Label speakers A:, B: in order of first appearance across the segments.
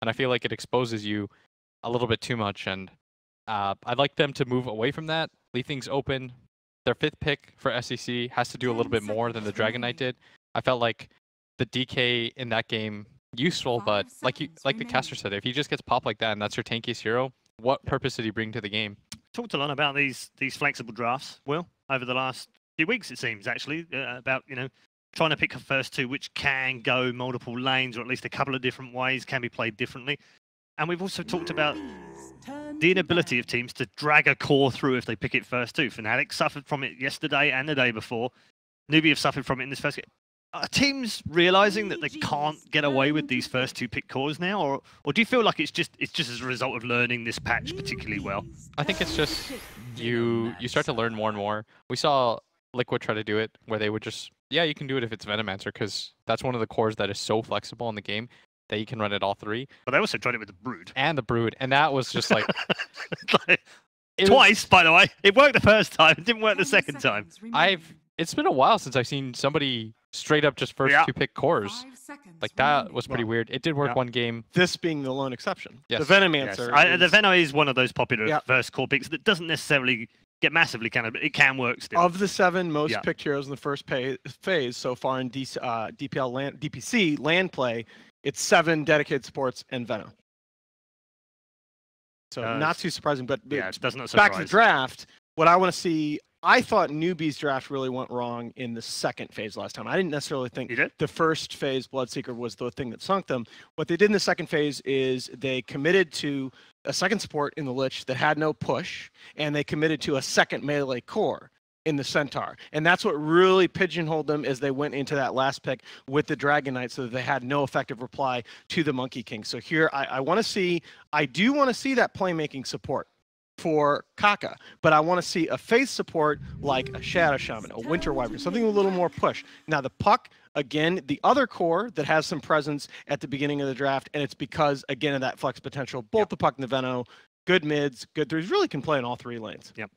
A: and I feel like it exposes you a little bit too much. And I'd like them to move away from that, leave things open. Their 5th pick for SEC has to do a little bit more than the Dragon Knight did. I felt like the DK in that game useful, but like the caster said, if he just gets popped like that and that's your tankiest hero, what purpose did he bring to the game?
B: Talked a lot about these flexible drafts, Will, over the last few weeks, it seems, actually, about, trying to pick a first 2 which can go multiple lanes, or at least a couple of different ways, can be played differently. And we've also talked about the inability of teams to drag a core through if they pick it first 2. Fnatic suffered from it yesterday and the day before. NewBee have suffered from it in this first game. Are teams realizing that they can't get away with these first 2 pick cores now, or do you feel like it's just as a result of learning this patch particularly well?
A: I think it's just you start to learn more and more. We saw Liquid try to do it where they would just, yeah, you can do it if it's Venomancer, because that's one of the cores that is so flexible in the game that you can run it all 3.
B: But they also tried it with the Brood.
A: And the Brood, and that was just like...
B: Twice, by the way. It worked the first time, it didn't work the second time.
A: It's been a while since I've seen somebody straight up just first 2 pick cores. Like, that was pretty weird. It did work one game.
C: This being the lone exception.
A: Yes.
C: The Venomancer.
B: Yes. The Veno is one of those popular first core picks that doesn't necessarily get massively counted, but it can work still.
C: Of the 7 most picked heroes in the first phase so far in DPC land play, it's 7 dedicated supports and Veno. So not too surprising, but
B: it does not surprise.
C: Back to the draft, what I want to see, I thought NewBee's draft really went wrong in the second phase last time. I didn't necessarily think the first phase Bloodseeker was the thing that sunk them. What they did in the second phase is they committed to a second support in the Lich that had no push, and they committed to a second melee core in the Centaur. And that's what really pigeonholed them as they went into that last pick with the Dragon Knight, so that they had no effective reply to the Monkey King. So here I do want to see that playmaking support for Kaka, but I want to see a face support like a Shadow Shaman, a Winter Wyvern, something with a little more push. Now the Puck, again, the other core that has some presence at the beginning of the draft, and it's because, again, of that flex potential. Both the Puck and the Veno, good mids, good threes, really can play in all 3 lanes.
B: Yep.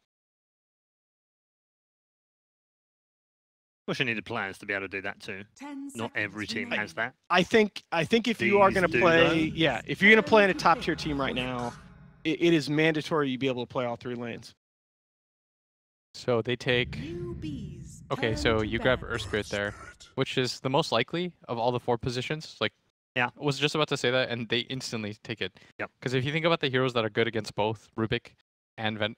B: Wish I needed plans to be able to do that too. Not every team has that.
C: I think if you are going to play, if you're going to play in a top tier team right now, it is mandatory you be able to play all 3 lanes.
A: So they take... Okay, so you grab Earth Spirit there, which is the most likely of all the 4 positions. Like, I was just about to say that, and they instantly take it.
B: Yep.
A: Because if you think about the heroes that are good against both Rubik and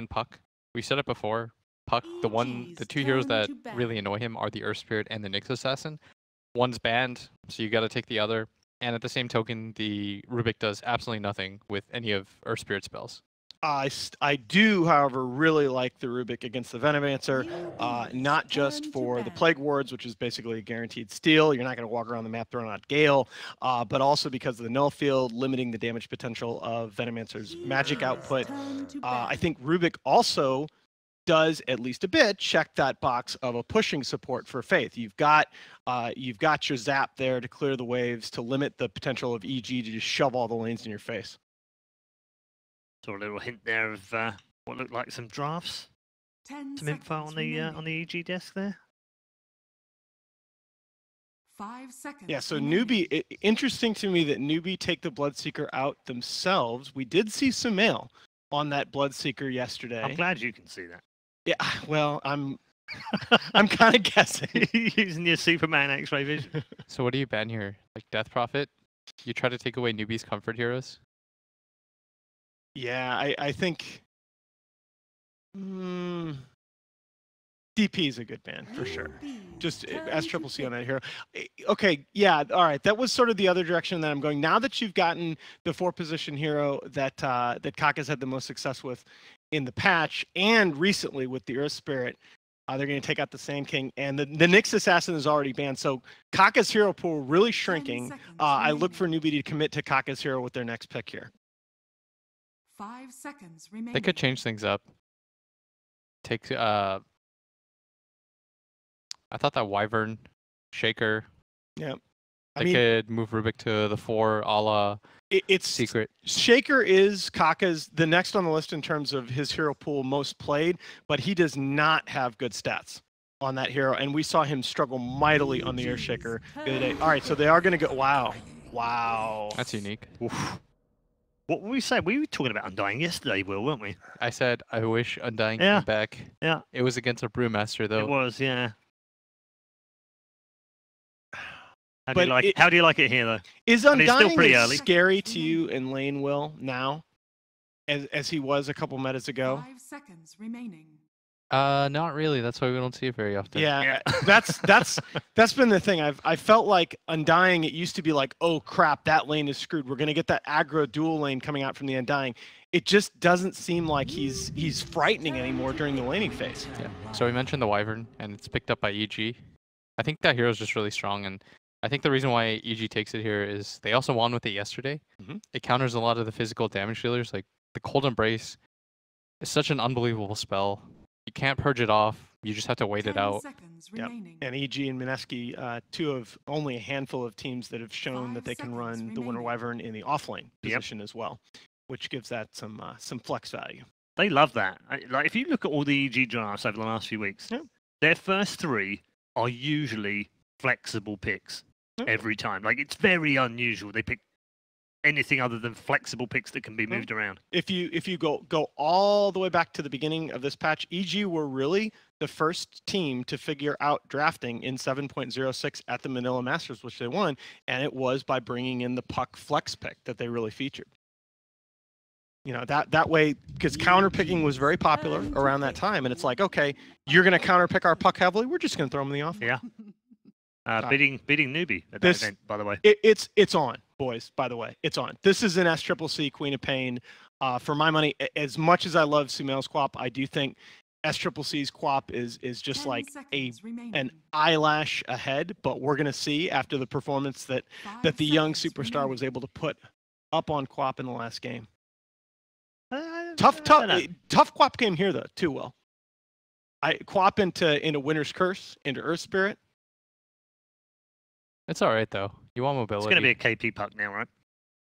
A: Puck, we said it before. Puck, the 2 heroes that really annoy him are the Earth Spirit and the Nyx Assassin. One's banned, so you got to take the other. And at the same token, the Rubik does absolutely nothing with any of Earth Spirit spells.
C: I do, however, really like the Rubik against the Venomancer, not just for the Plague Wards, which is basically a guaranteed steal. You're not going to walk around the map throwing out Gale, but also because of the null field, limiting the damage potential of Venomancer's magic output. I think Rubik also does at least a bit check that box of a pushing support for Faith. You've got your Zap there to clear the waves, to limit the potential of EG to just shove all the lanes in your face.
B: So a little hint there of what looked like some drafts. Some info on the EG desk there.
D: 5 seconds.
C: Yeah, so NewBee, interesting to me that NewBee take the Bloodseeker out themselves. We did see some mail on that Bloodseeker yesterday.
B: I'm glad you can see that.
C: Yeah, well, I'm kind of guessing.
B: Using your Superman X-ray vision.
A: So what do you ban here? Like Death Prophet? You try to take away NewBee's comfort heroes?
C: Yeah, I think DP is a good ban for sure. Just as Triple C on that hero. Okay, yeah, all right. That was sort of the other direction that I'm going. Now that you've gotten the 4-position hero that Kaka's had the most success with in the patch, and recently with the Earth Spirit, they're going to take out the Sand King, and the Nyx Assassin is already banned. So Kaka's hero pool really shrinking. I look for NewBee to commit to Kaka's hero with their next pick here.
D: 5 seconds remaining.
A: They could change things up. Take I thought that Wyvern, Shaker.
C: Yeah.
A: They could move Rubik to the 4 a la Secret.
C: Shaker is Kaka's the next on the list in terms of his hero pool most played, but he does not have good stats on that hero, and we saw him struggle mightily on the Earthshaker the other day. All right, so they are going to go. Wow. Wow.
A: That's unique.
B: Oof. What were we saying? We were talking about Undying yesterday, Will, weren't we?
A: I said I wish Undying
B: Yeah.
A: came back.
B: Yeah.
A: It was against a Brewmaster though.
B: It was, yeah. How do,
C: But
B: you like, how do you like it here, though?
C: Is
B: I mean, it's still
C: Undying
B: pretty
C: as
B: early.
C: scary to you in lane, Will, now, as he was a couple metas ago?
D: 5 seconds remaining.
A: Not really. That's why we don't see it very often.
C: Yeah, that's been the thing. I felt like Undying. It used to be like, oh crap, that lane is screwed. We're gonna get that aggro dual lane coming out from the Undying. It just doesn't seem like he's frightening anymore during the laning phase.
A: Yeah. So we mentioned the Wyvern, and it's picked up by EG. I think that hero is just really strong, and I think the reason why EG takes it here is they also won with it yesterday. It counters a lot of the physical damage dealers, like the Cold Embrace. Is such an unbelievable spell. You can't purge it off. You just have to wait it
D: 10
A: out.
D: seconds
C: Yep.
D: remaining.
C: And EG and Mineski, two of only a handful of teams that have shown that
D: 5
C: they can
D: seconds
C: run the Winter
D: remaining.
C: Wyvern in the offlane
B: Yep.
C: position as well, which gives that some flex value.
B: They love that. Like, if you look at all the EG drafts over the last few weeks,
C: Yeah.
B: their first 3 are usually flexible picks
C: Yeah.
B: every time. Like, it's very unusual. They pick anything other than flexible picks that can be
C: Yeah.
B: moved around.
C: If you go all the way back to the beginning of this patch, EG were really the first team to figure out drafting in 7.06 at the Manila Masters, which they won, and it was by bringing in the puck flex pick that they really featured. You know, that way, because counter picking was very popular around that time, and it's like, okay, you're going to counter pick our puck heavily, we're just going to throw them in the off.
B: Yeah. Beating NewBee at that
C: This-
B: event, by the way.
C: It's on, boys. By the way, it's on. This is an SCCC Queen of Pain. For my money, as much as I love Sumail's Quap, I do think SCCC's Quap is just
D: 10
C: like
D: seconds remaining.
C: an eyelash ahead. But we're gonna see after the performance that
D: 5
C: the young
D: seconds
C: superstar
D: remaining.
C: was able to put up on Quap in the last game.
B: I
C: Tough
B: don't know.
C: Quap game here though too. Will Quap into Winter's Curse, into Earth Spirit.
A: It's all right though. You want
B: It's
A: mobility.
B: going to be a KP puck now, right?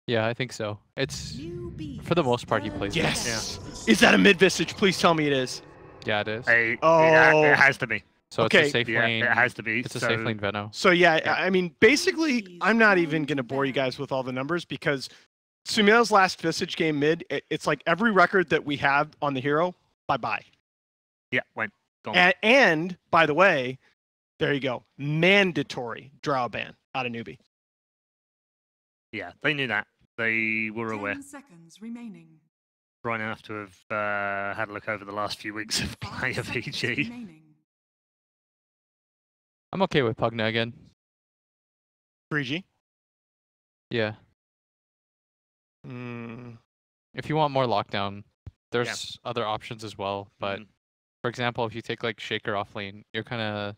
A: Yeah, I think so. It's
D: NewBee
A: for the most part he
D: ESL.
A: plays.
C: Yes. Is that a mid visage? Please tell me it is.
A: Yeah, it is.
B: Hey,
C: Oh.
B: it has to be.
A: So
C: okay.
A: it's a safe
B: Yeah,
A: lane.
B: it has to be.
A: It's a
B: so,
A: safe lane Veno.
C: So yeah,
B: Yeah.
C: I mean, basically, I'm not even going to bore you guys with all the numbers because Sumail's last Visage game mid, it's like every record that we have on the hero, bye-bye.
B: Yeah, went. Gone.
C: And by the way, there you go, mandatory draw ban out of NewBee.
B: Yeah, they knew that. They were
D: 10
B: aware.
D: seconds remaining.
B: Right enough to have had a look over the last few weeks of
D: 5
B: play of
D: seconds
B: EG.
D: remaining.
A: I'm okay with Pugna again.
C: 3G.
A: Yeah.
C: Mm,
A: If you want more lockdown, there's other options as well. But
B: Mhm.
A: for example, if you take like Shaker off lane, you're kind of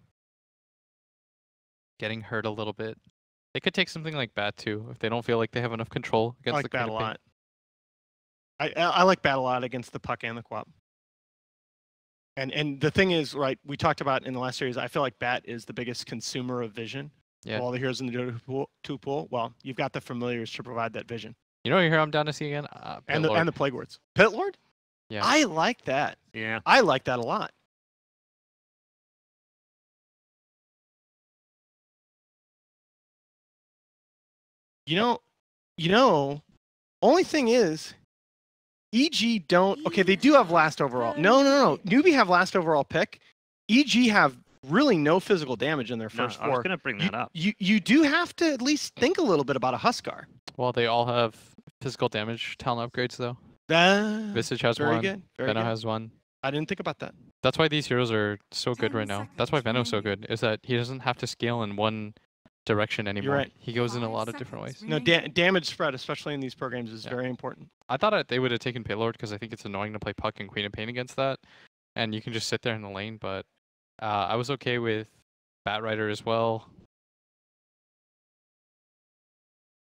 A: getting hurt a little bit. They could take something like Bat too if they don't feel like they have enough control
C: I
A: against
C: like
A: the
C: Bat a
A: Queen of Pain.
C: lot. I like Bat a lot against the puck and the Quap. And the thing is, right, we talked about in the last series, I feel like Bat is the biggest consumer of vision.
A: Yeah.
C: Of all the heroes in the Dota 2 pool. Well, you've got the familiars to provide that vision.
A: You know what hero I'm down to see again?
C: And
A: Pit Lord.
C: the Plague Lords. Pit Lord?
A: Yeah.
C: I like that.
B: Yeah.
C: I like that a lot. You know, only thing is, EG don't. Okay, they do have last overall. No. NewBee have last overall pick. EG have really no physical damage in their
B: No,
C: first
B: I was
C: four.
B: going to bring that up.
C: You do have to at least think a little bit about a Huskar.
A: Well, they all have physical damage talent upgrades though.
C: Visage
A: Visage has
C: very
A: one.
C: good. Very
A: Veno
C: good.
A: has one.
C: I didn't think about that.
A: That's why these heroes are so good
D: 10
A: right now. That's why
D: seconds
A: Veno's so
D: remaining.
A: good. Is that he doesn't have to scale in one direction anymore.
C: right.
A: He goes in a
D: 5
A: lot of different ways.
D: seconds
C: No,
D: remaining.
C: damage spread, especially in these programs, is
A: Yeah.
C: very important.
A: I thought they would have taken Paylord because I think it's annoying to play Puck and Queen of Pain against that, and you can just sit there in the lane. But I was okay with Bat Rider as well.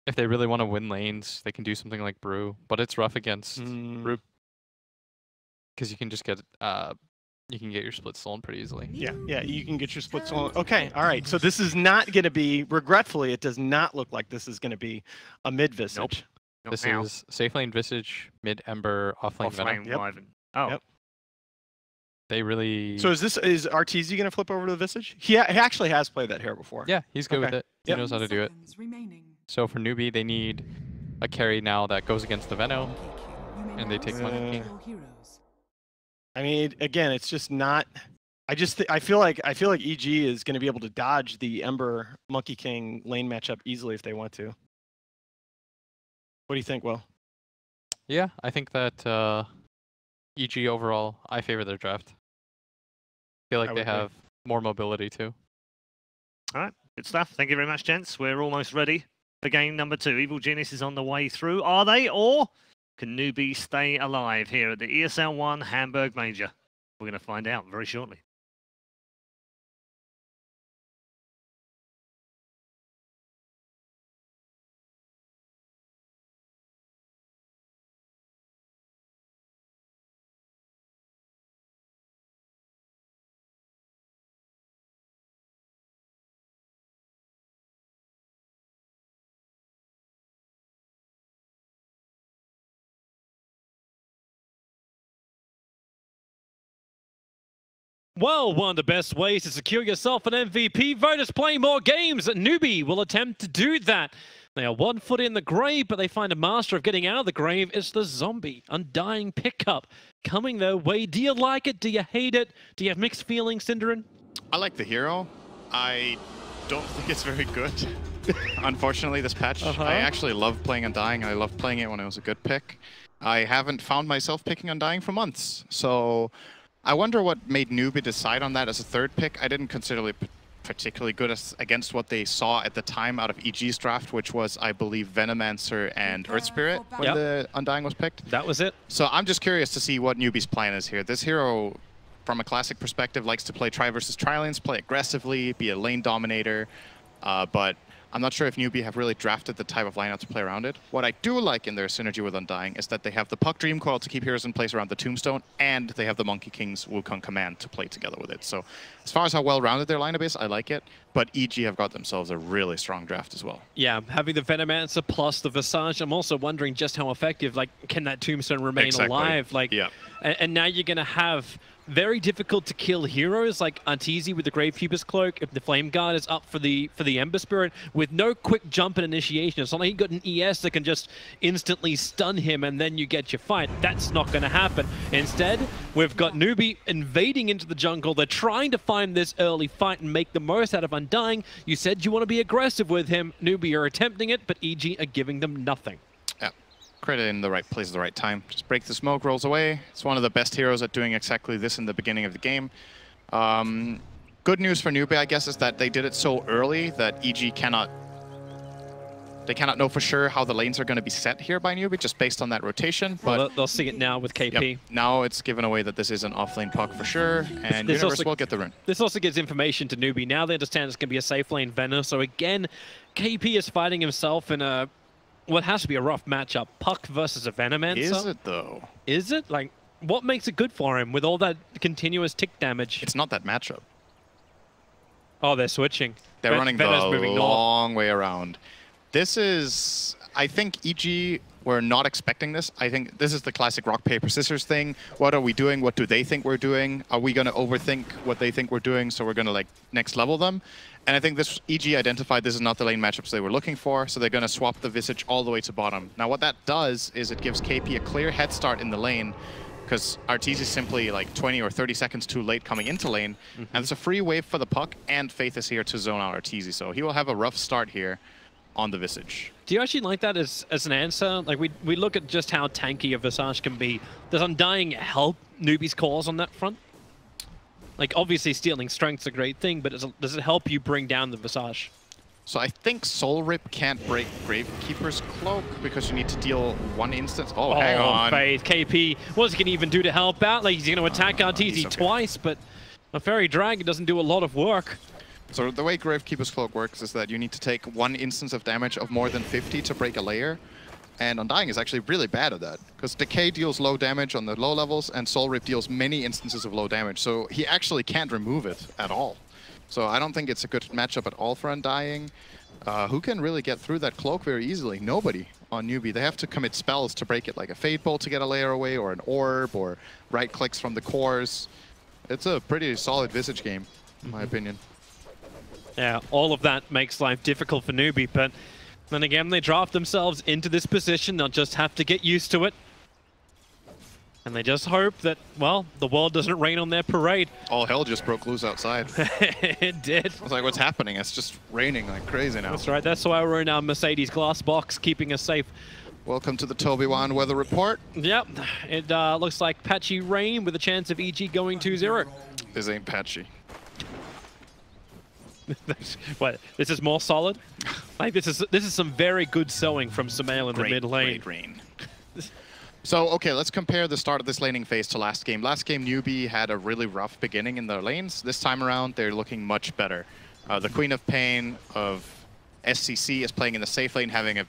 A: If they really want to win lanes, they can do something like Brew, but it's rough against
C: Mm,
A: because you can just get you can get your split stolen pretty easily.
C: yeah, you can get your split stolen. Okay, all right. So this is not going to be, regretfully, it does not look like this is going to be a mid Visage.
B: Nope. Not
A: This
B: now.
A: is safe lane Visage, mid Ember, off lane Venom.
B: Offlane
C: Yep.
B: Wyvern. Oh,
C: Yep.
A: They really.
C: So is Arteezy going to flip over to the Visage? He actually has played that hero before.
A: Yeah, he's good with
C: Okay.
A: it. He
C: Yep.
A: knows how to
D: 10
A: do it.
D: seconds remaining.
A: So for NewBee, they need a carry now that goes against the Veno, and they take Monkey King.
C: I mean, again, it's just not. I feel like EG is going to be able to dodge the Ember Monkey King lane matchup easily if they want to. What do you think, Will?
A: Yeah, I think that EG overall, I favor their draft. I feel like they have more mobility too.
B: All right, good stuff. Thank you very much, gents. We're almost ready for game number 2. Evil Genius is on the way through. Are they, or can NewBee stay alive here at the ESL 1 Hamburg Major? We're going to find out very shortly.
E: Well, one of the best ways to secure yourself an MVP vote is play more games. NewBee will attempt to do that. They are 1 foot in the grave, but they find a master of getting out of the grave. It's the zombie Undying pickup coming their way. Do you like it? Do you hate it? Do you have mixed feelings, Cinderin?
F: I like the hero. I don't think it's very good. Unfortunately, this patch. I actually love playing Undying. I loved playing it when it was a good pick. I haven't found myself picking Undying for months, so I wonder what made NewBee decide on that as a 3rd pick. I didn't consider it particularly good against what they saw at the time out of EG's draft, which was, I believe, Venomancer and Earth Spirit when the Undying was picked.
E: That was it.
F: So I'm just curious to see what NewBee's plan is here. This hero, from a classic perspective, likes to play Tri versus Tri lanes, play aggressively, be a lane dominator, but I'm not sure if NewBee have really drafted the type of lineup to play around it. What I do like in their synergy with Undying is that they have the Puck Dream Coil to keep heroes in place around the Tombstone, and they have the Monkey King's Wukong Command to play together with it. So as far as how well-rounded their lineup is, I like it. But EG have got themselves a really strong draft as well.
E: Yeah, having the Venomancer plus the Visage, I'm also wondering just how effective, like, can that Tombstone remain alive? Like, and now you're going to have very difficult to kill heroes like Arteezy with the Gravekeeper's Cloak, if the Flame Guard is up for the Ember Spirit, with no quick jump and initiation. It's not like you got an ES that can just instantly stun him and then you get your fight. That's not going to happen. Instead, we've got NewBee invading into the jungle. They're trying to find this early fight and make the most out of Undying. You said you want to be aggressive with him. NewBee are attempting it, but EG are giving them nothing.
F: Credit in the right place at the right time. Just break the smoke, rolls away. It's one of the best heroes at doing exactly this in the beginning of the game. Good news for NewBee, I guess, is that they did it so early that EG cannot know for sure how the lanes are going to be set here by NewBee, just based on that rotation. But
E: well, they'll see it now with KP.
F: Yep. Now it's given away that this is an offlane puck for sure, and Universe will get the rune.
E: This also gives information to NewBee. Now they understand it's going to be a safe lane Venom. So again, KP is fighting himself in a what has to be a rough matchup. Puck versus a Venomancer.
F: Is it, though?
E: Is it? Like, what makes it good for him with all that continuous tick damage?
F: It's not that matchup.
E: Oh, they're switching.
F: They're running the long way around. This is, I think EG were not expecting this. I think this is the classic rock, paper, scissors thing. What are we doing? What do they think we're doing? Are we going to overthink what they think we're doing, so we're going to, like, next level them? And I think this EG identified this is not the lane matchups they were looking for, so they're going to swap the Visage all the way to bottom. Now, what that does is it gives KP a clear head start in the lane, because Arteezy is simply like 20 or 30 seconds too late coming into lane, and it's a free wave for the puck, and Faith is here to zone out Arteezy, so he will have a rough start here on the Visage.
E: Do you actually like that as an answer? Like, we look at just how tanky a Visage can be. Does Undying help NewBee's cause on that front? Like, obviously stealing strength's a great thing, but does it help you bring down the Visage?
F: So I think Soul Rip can't break Gravekeeper's Cloak because you need to deal one instance. Oh, hang on.
E: Faith, KP, what's he going to even do to help out? Like, he's going to attack Arteezy twice, but a Fairy Dragon doesn't do a lot of work.
F: So the way Gravekeeper's Cloak works is that you need to take one instance of damage of more than 50 to break a layer. And Undying is actually really bad at that, because Decay deals low damage on the low levels, and Soul Rip deals many instances of low damage. So he actually can't remove it at all. So I don't think it's a good matchup at all for Undying. Who can really get through that cloak very easily? Nobody on NewBee. They have to commit spells to break it, like a Fade Bolt to get a layer away, or an Orb, or right clicks from the cores. It's a pretty solid Visage game, in my opinion.
E: Yeah, all of that makes life difficult for NewBee, but Then again, they draft themselves into this position. They'll just have to get used to it. And they just hope that, well, the world doesn't rain on their parade.
F: All hell just broke loose outside.
E: It did.
F: I was like, what's happening? It's just raining like crazy now.
E: That's right. That's why we're in our Mercedes glass box, keeping us safe.
F: Welcome to the Toby Wan weather report.
E: Yep. It looks like patchy rain with a chance of EG going 2-0.
F: This ain't patchy.
E: What? This is more solid? Like this is some very good sewing from Sumail in the mid lane.
F: Great rain. So, okay, let's compare the start of this laning phase to last game. Last game, NewBee had a really rough beginning in their lanes. This time around, they're looking much better. The Queen of Pain of SCC is playing in the safe lane, having a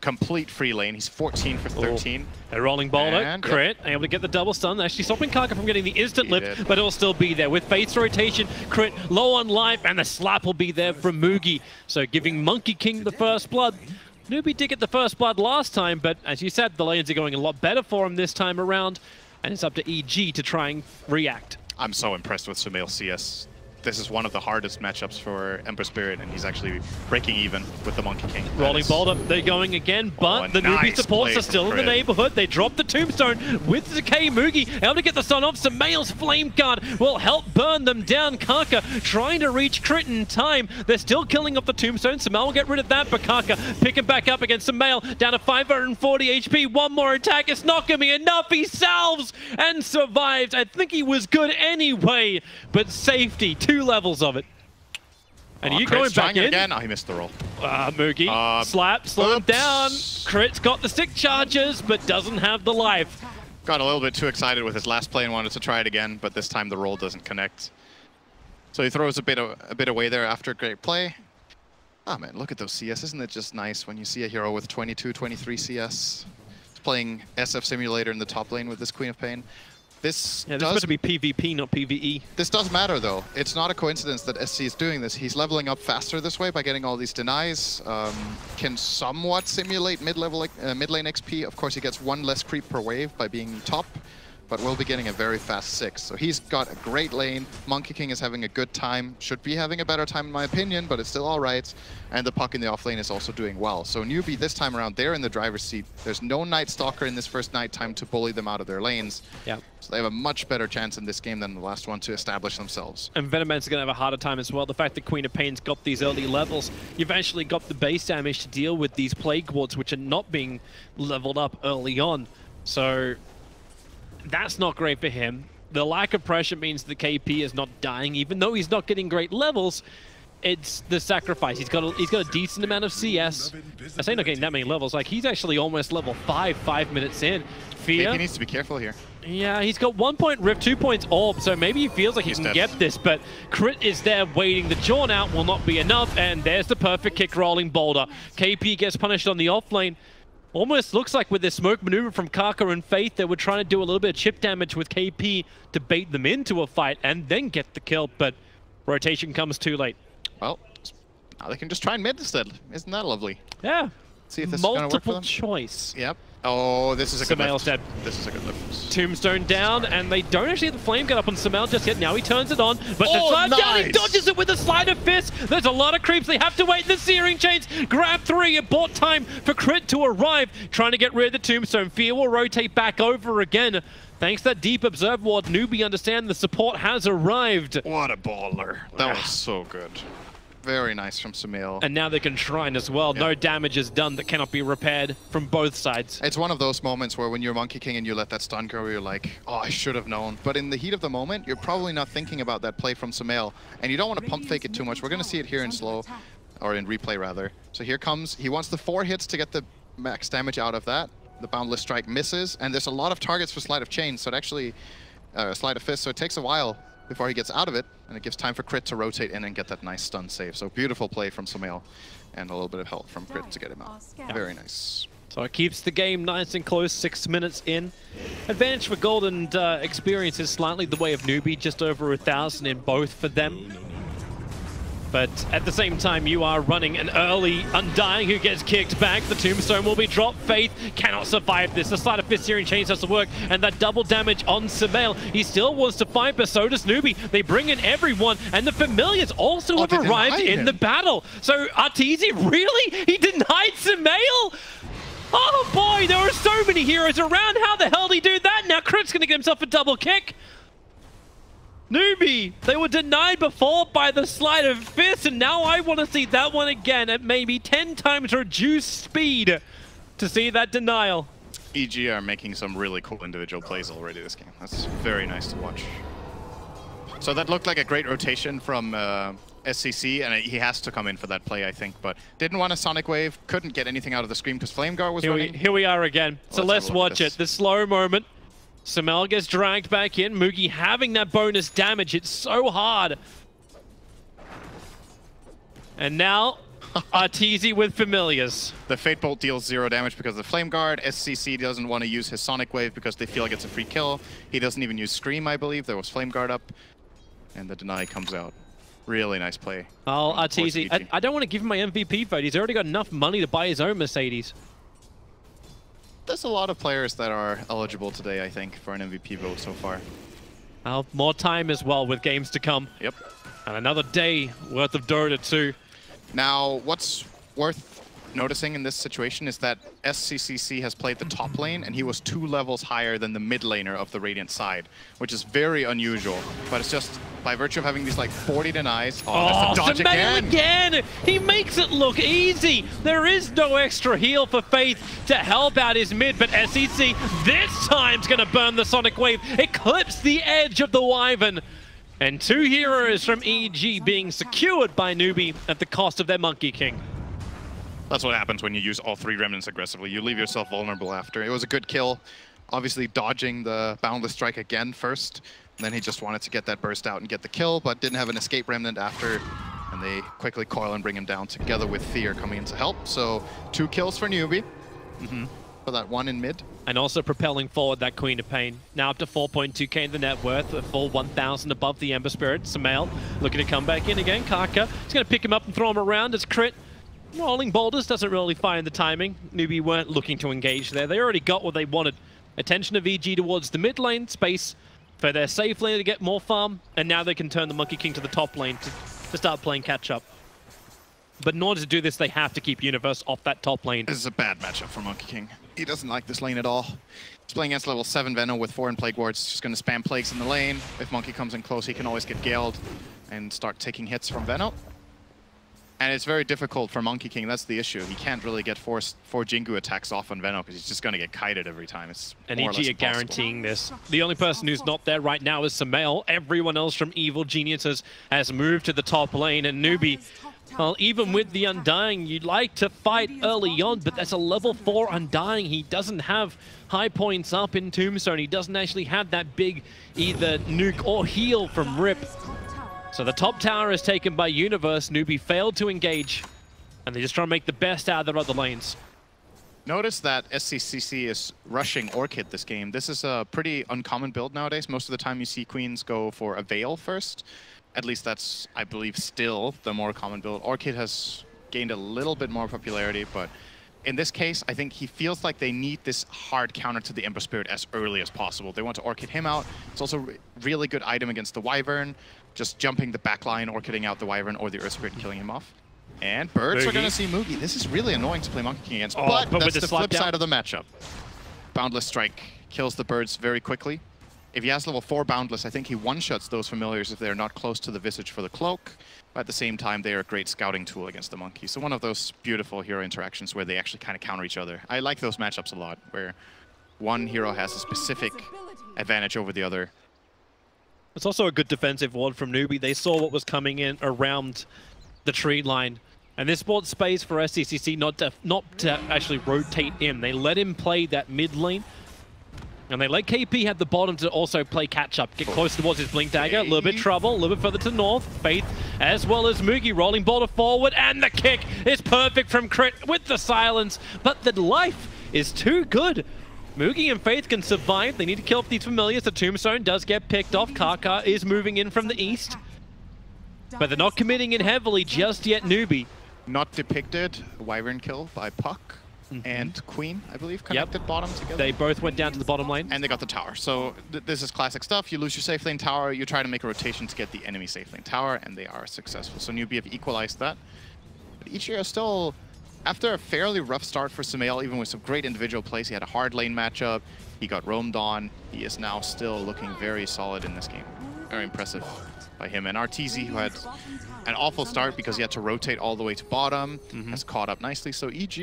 F: complete free lane. He's 14 for 13.
E: A rolling boulder, crit, able to get the double stun, actually stopping Kaka from getting the instant lift, but it'll still be there. With face rotation, crit, low on life, and the slap will be there from Mugi. So giving Monkey King the first blood. NewBee did get the first blood last time, but as you said, the lanes are going a lot better for him this time around, and it's up to EG to try and react.
F: I'm so impressed with Sumail CS. This is one of the hardest matchups for Ember Spirit, and he's actually breaking even with the Monkey King.
E: Rolling boulder, they're going again, but the NewBee supports are still in the neighborhood. They drop the tombstone with Decay. Mugi able to get the stun off. Sumail's flame guard will help burn them down. Kaka trying to reach crit in time. They're still killing off the tombstone. Sumail will get rid of that, but Kaka picking back up against Sumail, down to 540 HP. One more attack, it's not going to be enough. He salves and survives. I think he was good anyway, but safety, 2 levels of it. And are you going back in?
F: Again? Oh, he missed the roll.
E: Mugi, slap, slow him down. Crit's got the stick charges, but doesn't have the life.
F: Got a little bit too excited with his last play and wanted to try it again, but this time the roll doesn't connect. So he throws a bit away there after a great play. Ah, man, look at those CS. Isn't it just nice when you see a hero with 22, 23 CS? He's playing SF Simulator in the top lane with this Queen of Pain. This
E: is supposed to be PvP, not PvE.
F: This does matter, though. It's not a coincidence that SC is doing this. He's leveling up faster this way by getting all these denies. Can somewhat simulate mid lane XP. Of course, he gets 1 less creep per wave by being top, but will be getting a very fast 6. So he's got a great lane. Monkey King is having a good time. Should be having a better time in my opinion, but it's still all right. And the puck in the off lane is also doing well. So NewBee this time around, they're in the driver's seat. There's no Night Stalker in this first night time to bully them out of their lanes.
E: Yeah.
F: So they have a much better chance in this game than the last one to establish themselves.
E: And Venoman's going to have a harder time as well. The fact that Queen of Pain's got these early levels, you've actually got the base damage to deal with these Plague Wards, which are not being leveled up early on. So that's not great for him. The lack of pressure means the KP is not dying, even though he's not getting great levels. It's the sacrifice. He's got a decent amount of CS. I say not getting that many levels. Like, he's actually almost level 5 minutes in. Fear.
F: He needs to be careful here.
E: Yeah, he's got 1 point Rift, 2 points Orb, so maybe he feels like he can get this, but Crit is there waiting. The Jaunt out will not be enough, and there's the perfect kick rolling boulder. KP gets punished on the offlane. Almost looks like with this smoke maneuver from Kaka and Faith, they were trying to do a little bit of chip damage with KP to bait them into a fight and then get the kill, but rotation comes too late.
F: Well, now they can just try and mid instead. Isn't that lovely?
E: Yeah.
F: See if this is going to work for them.
E: Multiple choice.
F: Yep. Oh, this is a good lift.
E: Dead.
F: This is a good lift.
E: Tombstone down, and they don't actually have the flame gun up on Sumail just yet. Now he turns it on, but the slide down, he dodges it with a sleight of fist. There's a lot of creeps. They have to wait. The Searing Chains grab 3. It bought time for Crit to arrive, trying to get rid of the Tombstone. Fear will rotate back over again. Thanks to that deep observe ward, NewBee understand the support has arrived.
F: What a baller. That was so good. Very nice from Sumail.
E: And now they can shrine as well. Yep. No damage is done that cannot be repaired from both sides.
F: It's one of those moments where when you're Monkey King and you let that stun go, you're like, oh, I should have known. But in the heat of the moment, you're probably not thinking about that play from Sumail. And you don't want to pump fake it too much. We're going to see it here in slow, or in replay rather. So here comes, he wants the 4 hits to get the max damage out of that. The Boundless Strike misses, and there's a lot of targets for Sleight of Chain, so it actually, Sleight of Fist, so it takes a while before he gets out of it, and it gives time for Crit to rotate in and get that nice stun save. So beautiful play from Sumail, and a little bit of help from Crit to get him out. Very nice.
E: So it keeps the game nice and close, 6 minutes in. Advantage for Gold and Experience is slightly the way of NewBee, just over 1,000 in both for them. But at the same time, you are running an early Undying who gets kicked back. The Tombstone will be dropped. Faith cannot survive this. The Sleight of Fist Searing Chains has to work, and that double damage on Sumail. He still wants to fight, but so does NewBee. They bring in everyone, and the Familiars also have arrived in the battle. So Arteezy, really? He denied Sumail? Oh boy, there are so many heroes around. How the hell did he do that? Now Crit's gonna get himself a double kick. NewBee, they were denied before by the Sleight of Fist, and now I want to see that one again at maybe 10 times reduced speed to see that denial.
F: EG are making some really cool individual plays already this game. That's very nice to watch. So that looked like a great rotation from SCC, and he has to come in for that play, I think, but didn't want a Sonic Wave, couldn't get anything out of the screen because Flame Guard was running.
E: Here we are again. So let's watch it. The slow moment. Sumail gets dragged back in. Mugi having that bonus damage. It's so hard. And now, Arteezy with Familiars.
F: The Fate Bolt deals 0 damage because of the Flame Guard. SCC doesn't want to use his Sonic Wave because they feel like it's a free kill. He doesn't even use Scream, I believe. There was Flame Guard up. And the deny comes out. Really nice play.
E: Oh, Arteezy. I don't want to give him my MVP vote. He's already got enough money to buy his own Mercedes.
F: There's a lot of players that are eligible today, I think, for an MVP vote so far.
E: Well, more time as well with games to come.
F: Yep.
E: And another day worth of Dota 2.
F: Now, what's worth noticing in this situation is that SCCC has played the top lane, and he was 2 levels higher than the mid laner of the Radiant side, which is very unusual. But it's just by virtue of having these like 40 denies. Oh, that's a dodge
E: again! He makes it look easy. There is no extra heal for Faith to help out his mid, but SCC this time's gonna burn the Sonic Wave. It clips the edge of the Wyvern. And 2 heroes from EG being secured by NewBee at the cost of their Monkey King.
F: That's what happens when you use all 3 remnants aggressively. You leave yourself vulnerable after. It was a good kill. Obviously dodging the Boundless Strike again first. And then he just wanted to get that burst out and get the kill, but didn't have an escape remnant after. And they quickly coil and bring him down together with Fear coming in to help. So 2 kills for NewBee. For that 1 in mid.
E: And also propelling forward that Queen of Pain. Now up to 4.2k in the net worth, a full 1,000 above the Ember Spirit. Sumail looking to come back in again. Kaka is going to pick him up and throw him around as Crit. Rolling boulders doesn't really find the timing. NewBee weren't looking to engage there. They already got what they wanted. Attention of EG towards the mid lane space for their safe lane to get more farm, and now they can turn the Monkey King to the top lane to start playing catch up. But in order to do this, they have to keep Universe off that top lane.
F: This is a bad matchup for Monkey King. He doesn't like this lane at all. He's playing against level 7 Venom with 4 Plague Wards. He's just going to spam plagues in the lane. If Monkey comes in close, he can always get galed and start taking hits from Venom. And it's very difficult for Monkey King. That's the issue. He can't really get 4 Jingu attacks off on Venom because he's just going to get kited every time. It's
E: and EG are guaranteeing this. The only person who's not there right now is Sumail. Everyone else from Evil Geniuses has moved to the top lane, and NewBee, well, even with the Undying, you'd like to fight early on, but that's a level 4 Undying. He doesn't have high points up in Tombstone. He doesn't actually have that big either nuke or heal from Rip. So the top tower is taken by Universe. NewBee failed to engage, and they just try to make the best out of their other lanes.
F: Notice that SCCC is rushing Orchid this game. This is a pretty uncommon build nowadays. Most of the time you see Queens go for a Veil first. At least that's, I believe, still the more common build. Orchid has gained a little bit more popularity, but in this case, I think he feels like they need this hard counter to the Ember Spirit as early as possible. They want to Orchid him out. It's also a really good item against the Wyvern. Just jumping the backline, Orchiding out the Wyvern or the Earth Spirit and killing him off. And birds are going to see Mugi. This is really annoying to play Monkey King against, but that's the flip side of the matchup. Boundless Strike kills the birds very quickly. If he has level 4 Boundless, I think he one-shots those familiars if they're not close to the Visage for the Cloak. But at the same time, they are a great scouting tool against the Monkey. So one of those beautiful hero interactions where they actually kind of counter each other. I like those matchups a lot, where one hero has a specific advantage over the other.
E: It's also a good defensive ward from NewBee. They saw what was coming in around the tree line. And this bought space for SCCC not to actually rotate in. They let him play that mid lane. And they let KP have the bottom to also play catch-up. Get close towards his Blink Dagger. A little bit trouble, a little bit further to north. Faith, as well as Mugi, rolling boulder forward. And the kick is perfect from Crit with the silence. But the life is too good. Mugi and Faith can survive. They need to kill off these familiars. The Tombstone does get picked off. Kaka is moving in from the east. but they're not committing in heavily just yet, NewBee.
F: Not depicted. Wyvern kill by Puck and Queen, I believe, connected bottom together.
E: They both went down to the bottom lane.
F: And they got the tower. So this is classic stuff. You lose your safe lane tower, you try to make a rotation to get the enemy safe lane tower, and they are successful. So NewBee have equalized that. But each year still, after a fairly rough start for Sumail, even with some great individual plays, he had a hard lane matchup, he got roamed on, he is now still looking very solid in this game. Very impressive by him. And RTZ, who had an awful start because he had to rotate all the way to bottom, has caught up nicely. So EG,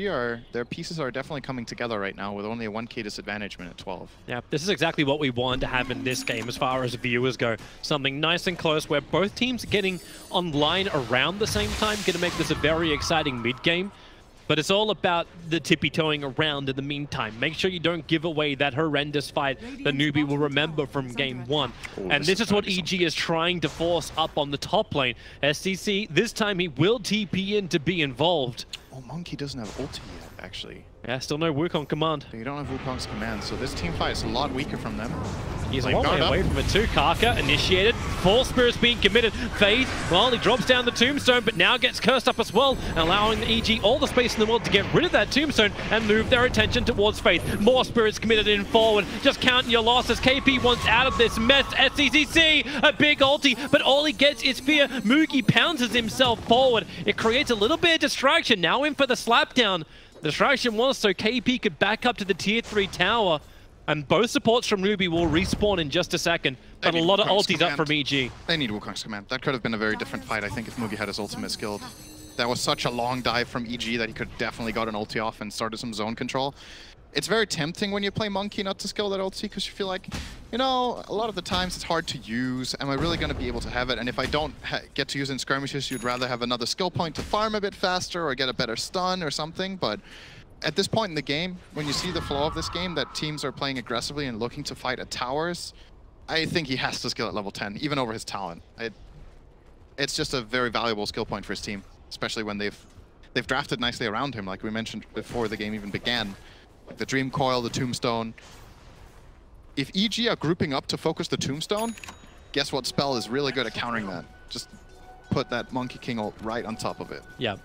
F: their pieces are definitely coming together right now with only a 1k disadvantage minute 12.
E: Yeah, this is exactly what we want to have in this game as far as viewers go. Something nice and close where both teams are getting online around the same time, going to make this a very exciting mid-game. But it's all about the tippy-toeing around in the meantime. Make sure you don't give away that horrendous fight that NewBee will remember from game 1. And this is what EG is trying to force up on the top lane. SCC, this time he will TP in to be involved.
F: Oh, Monkey doesn't have ulti yet, actually.
E: Yeah, still no Wukong command.
F: They don't have Wukong's command, so this team fight is a lot weaker from them.
E: He's a long way away from it too. Kaka initiated. Full Spirit's being committed. Faith, well, he drops down the Tombstone, but now gets cursed up as well, allowing the EG all the space in the world to get rid of that Tombstone and move their attention towards Faith. More Spirits committed in forward. Just counting your losses. KP wants out of this mess. SCCC, a big ulti, but all he gets is fear. Mugi pounces himself forward. It creates a little bit of distraction. Now in for the slapdown. The distraction was so KP could back up to the tier 3 tower. And both supports from NewBee will respawn in just a second. But a lot of ultis up from EG.
F: They need Wukong's command. That could have been a very different fight, I think, if Mugi had his ultimate skilled. That was such a long dive from EG that he could definitely got an ulti off and started some zone control. It's very tempting when you play Monkey not to skill that ulti because you feel like, you know, a lot of the times it's hard to use. Am I really going to be able to have it? And if I don't get to use it in skirmishes, you'd rather have another skill point to farm a bit faster or get a better stun or something. But at this point in the game, when you see the flow of this game, that teams are playing aggressively and looking to fight at towers, I think he has to skill at level 10, even over his talent. It's just a very valuable skill point for his team, especially when they've drafted nicely around him, like we mentioned before the game even began. Like the Dream Coil, the Tombstone. If EG are grouping up to focus the Tombstone, guess what spell is really good at countering that? Just put that Monkey King ult right on top of it.
E: Yeah.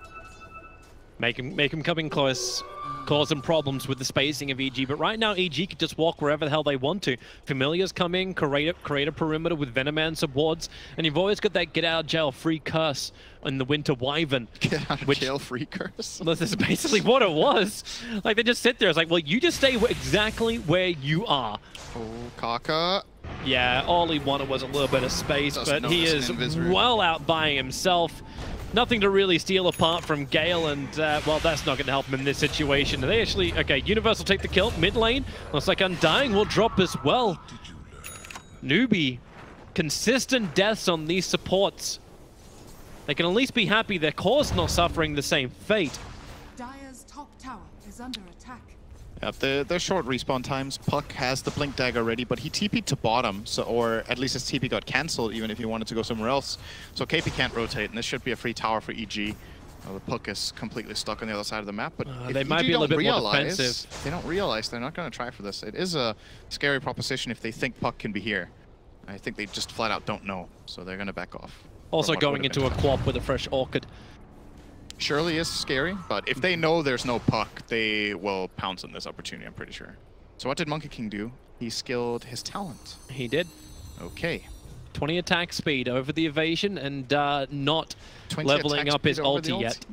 E: Make him come in close, cause some problems with the spacing of EG. But right now, EG can just walk wherever the hell they want to. Familiars come in, create a perimeter with Venoman supports, and you've always got that get out of jail free curse in the Winter Wyvern.
F: Get out of jail free curse?
E: Well, this is basically what it was. Like, they just sit there. It's like, well, you just stay exactly where you are.
F: Oh, Kaka.
E: Yeah, all he wanted was a little bit of space, but he is well out by himself. Nothing to really steal apart from Gale, and, well, that's not going to help him in this situation. They actually, okay, Universal take the kill, mid lane. Looks like Undying will drop as well. NewBee, consistent deaths on these supports. They can at least be happy their core's not suffering the same fate.
D: Dire's top tower is under attack.
F: Yep, they're short respawn times. Puck has the Blink Dagger ready, but he TP'd to bottom, so, or at least his TP got cancelled even if he wanted to go somewhere else. So KP can't rotate, and this should be a free tower for EG. The Puck is completely stuck on the other side of the map, but
E: they might be a little bit more defensive.
F: They don't realize they're not going to try for this. It is a scary proposition if they think Puck can be here. I think they just flat out don't know, so they're going to back off.
E: Also going into a quad with a fresh Orchid.
F: Surely is scary, but if they know there's no Puck, they will pounce on this opportunity, I'm pretty sure. So what did Monkey King do? He skilled his talent.
E: He did.
F: Okay.
E: 20 attack speed over the evasion and not leveling up his ulti yet.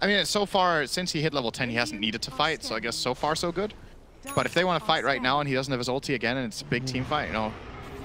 F: I mean, so far, since he hit level 10, he hasn't needed to fight, so I guess so far so good. But if they want to fight right now and he doesn't have his ulti again and it's a big team fight, you know,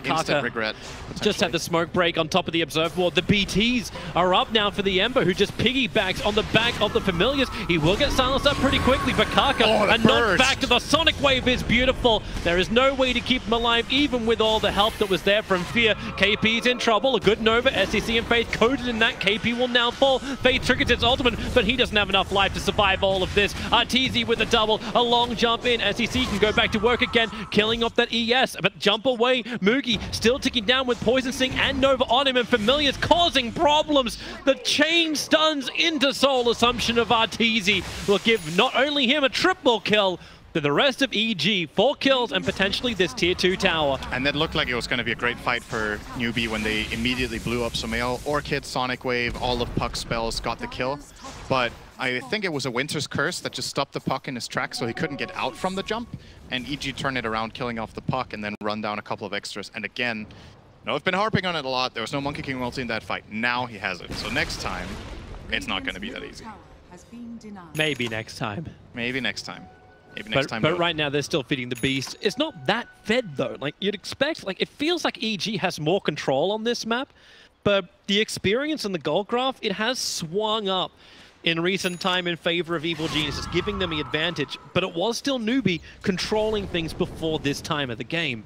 F: instant regret.
E: Just had the smoke break on top of the observe ward. The BTs are up now for the Ember, who just piggybacks on the back of the Familiars. He will get silenced up pretty quickly, but Kaka, and knocked back to the Sonic Wave is beautiful. There is no way to keep him alive, even with all the help that was there from Fear. KP's in trouble. A good Nova, SCC and Faith coded in that. KP will now fall. Faith triggers its ultimate, but he doesn't have enough life to survive all of this. RTZ with a double, a long jump in. SCC can go back to work again, killing off that ES, but jump away. Mugi still ticking down with Poison Sting and Nova on him, and Familiars causing problems. The chain stuns into Soul Assumption of Arteezy will give not only him a triple kill, than the rest of EG. 4 kills and potentially this tier 2 tower.
F: And it looked like it was going to be a great fight for NewBee when they immediately blew up Sumail. Orchid, Sonic Wave, all of Puck's spells got the kill. But I think it was a Winter's Curse that just stopped the Puck in his tracks so he couldn't get out from the jump. And EG turned it around, killing off the Puck, and then run down a couple of extras. And again, I've been harping on it a lot. There was no Monkey King multi in that fight. Now he has it. So next time, it's not going to be that easy.
E: Maybe next time.
F: Maybe next time. Maybe next time.
E: But right now, they're still feeding the beast. It's not that fed, though. Like, you'd expect, like, it feels like EG has more control on this map. But the experience and the gold graph, it has swung up in recent time in favor of Evil Geniuses, giving them the advantage. But it was still NewBee controlling things before this time of the game.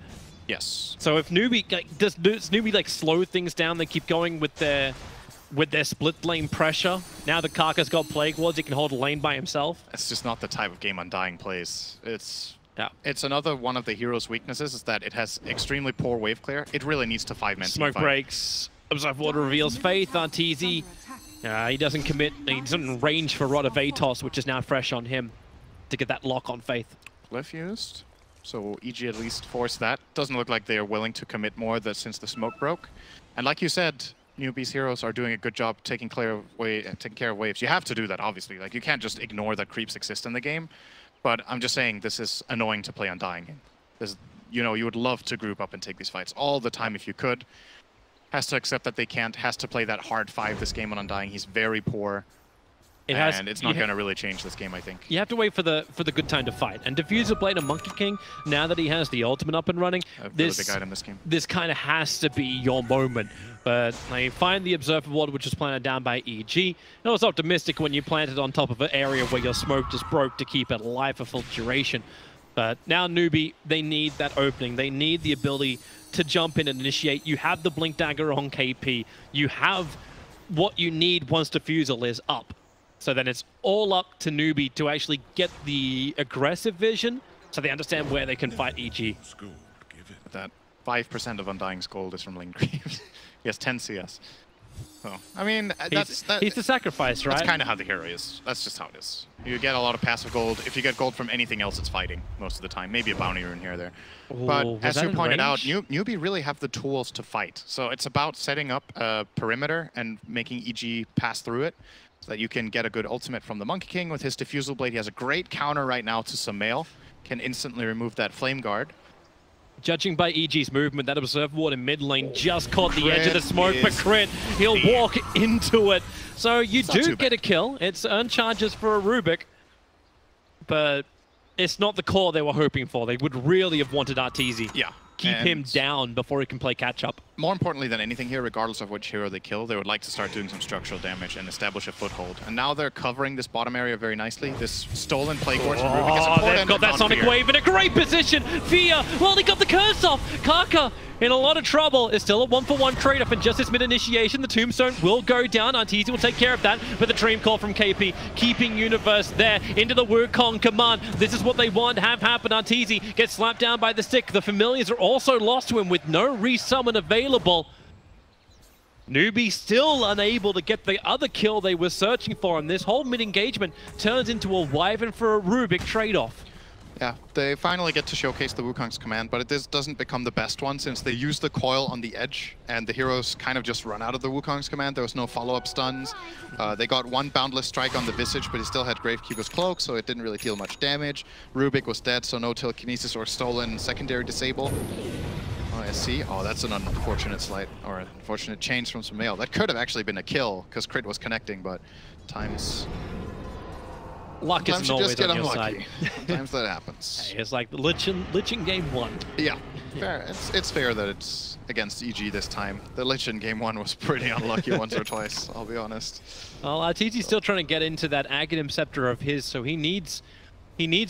F: Yes.
E: So if NewBee, like, does NewBee like slow things down, they keep going with their split lane pressure. Now that Kaka's got Plague Wards, he can hold a lane by himself.
F: It's just not the type of game Undying plays. It's another one of the hero's weaknesses is that it has extremely poor wave clear. It really needs to 5-man
E: Smoke
F: team fight.
E: breaks. Observe Water reveals Faith. Arteezy, he doesn't commit. He doesn't range for Rod of Atos, which is now fresh on him to get that lock on Faith.
F: Glyph used. So EG at least forced that. Doesn't look like they are willing to commit more since the smoke broke. And like you said, NewBee's heroes are doing a good job taking care of waves. You have to do that, obviously. Like, you can't just ignore that creeps exist in the game. But I'm just saying this is annoying to play Undying in. This, you know, you would love to group up and take these fights all the time if you could. Has to accept that they can't. Has to play that hard 5 this game on Undying. He's very poor. And it's not going to really change this game, I think.
E: You have to wait for the good time to fight. And Diffuser Blade and Monkey King, now that he has the ultimate up and running,
F: a really big item this game.
E: This kind of has to be your moment. But they find the Observer Ward, which is planted down by EG. It was optimistic when you plant it on top of an area where your smoke just broke to keep it alive for full duration. But now NewBee, they need that opening. They need the ability to jump in and initiate. You have the Blink Dagger on KP. You have what you need once Diffusal is up. So then it's all up to NewBee to actually get the aggressive vision so they understand where they can fight EG.
F: That 5% of Undying's gold is from Lane Greaves. He has 10 CS. So, I mean,
E: he's the sacrifice, right?
F: That's kind of how the hero is. That's just how it is. You get a lot of passive gold. If you get gold from anything else, it's fighting most of the time. Maybe a bounty rune here or there.
E: Ooh,
F: but as you pointed out,
E: range?
F: NewBee really have the tools to fight. So it's about setting up a perimeter and making EG pass through it so that you can get a good ultimate from the Monkey King with his Diffusal Blade. He has a great counter right now to Sumail. Can instantly remove that Flame Guard.
E: Judging by EG's movement, that Observer Ward in mid lane just caught the edge of the smoke, but Crit, he'll walk into it. So you do get a kill. It's earned charges for a Rubik, but it's not the core they were hoping for. They would really have wanted Arteezy.
F: Yeah.
E: Keep him down before he can play catch-up.
F: More importantly than anything here, regardless of which hero they kill, they would like to start doing some structural damage and establish a foothold. And now they're covering this bottom area very nicely. This stolen Plague Ward from Rubik is important.
E: They've got that Sonic Wave in a great position. Fear, well, they got the curse off. Kaka in a lot of trouble. It's still a 1-for-1 trade-off, and just this mid-initiation, the Tombstone will go down. Arteezy will take care of that, but the Dream Call from KP, keeping Universe there into the Wukong command. This is what they want to have happen. Arteezy gets slapped down by the stick. The Familiars are also lost to him with no resummon available. NewBee still unable to get the other kill they were searching for, and this whole mid-engagement turns into a Wyvern for a Rubik trade-off.
F: Yeah, they finally get to showcase the Wukong's command, but this doesn't become the best one since they use the coil on the edge, and the heroes kind of just run out of the Wukong's command. There was no follow-up stuns. They got one Boundless Strike on the Visage, but he still had Gravekeeper's Cloak, so it didn't really deal much damage. Rubik was dead, so no Telekinesis or stolen secondary disable. Oh, I see. Oh, that's an unfortunate slight, or an unfortunate change from Sumail. That could have actually been a kill, because Crit was connecting, but times...
E: Luck isn't always on your side.
F: Sometimes that happens.
E: Hey, it's like the Lich in game 1.
F: Yeah, fair. It's fair that it's against EG this time. The Lich in game 1 was pretty unlucky once or twice, I'll be honest.
E: Well, Arteezy's still trying to get into that Aghanim Scepter of his, so he needs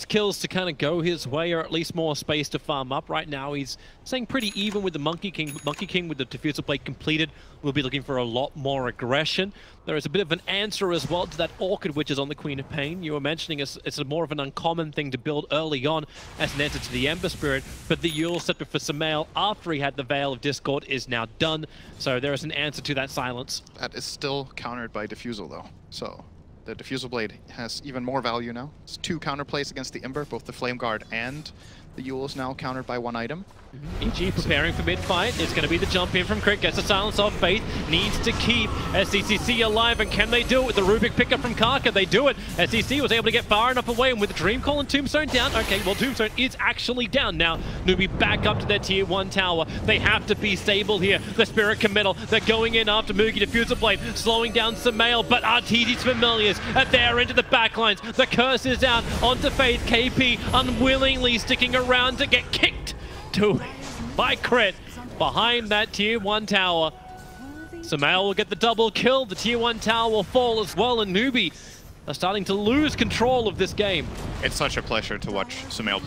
E: kills to kind of go his way, or at least more space to farm up. Right now, he's staying pretty even with the Monkey King. Monkey King, with the Diffusal Blade completed, will be looking for a lot more aggression. There is a bit of an answer as well to that Orchid, which is on the Queen of Pain. You were mentioning it's a more of an uncommon thing to build early on as an answer to the Ember Spirit, but the Yule Scepter for Sumail, after he had the Veil of Discord, is now done. So there is an answer to that silence.
F: That is still countered by Diffusal, though. So The Diffusal Blade has even more value now. It's 2 counterplays against the Ember, both the Flame Guard and the Yule is now countered by 1 item.
E: EG preparing for mid-fight. It's going to be the jump in from Crit. Gets a silence off Faith. Needs to keep SCCC alive. And can they do it with the Rubik pickup from Kaka? They do it. SCC was able to get far enough away. And with Dream Call and Tombstone down. Okay, well, Tombstone is actually down now. NewBee back up to their tier 1 tower. They have to be stable here. The Spirit Committal. They're going in after Mugi Diffusal Blade. Slowing down Sumail. But RTG's Familiars at their end of the backlines. The curse is out onto Faith. KP unwillingly sticking around to get kicked by Crit behind that tier 1 tower. Sumail will get the double kill. The tier 1 tower will fall as well, and NewBee are starting to lose control of this game.
F: It's such a pleasure to watch Sumail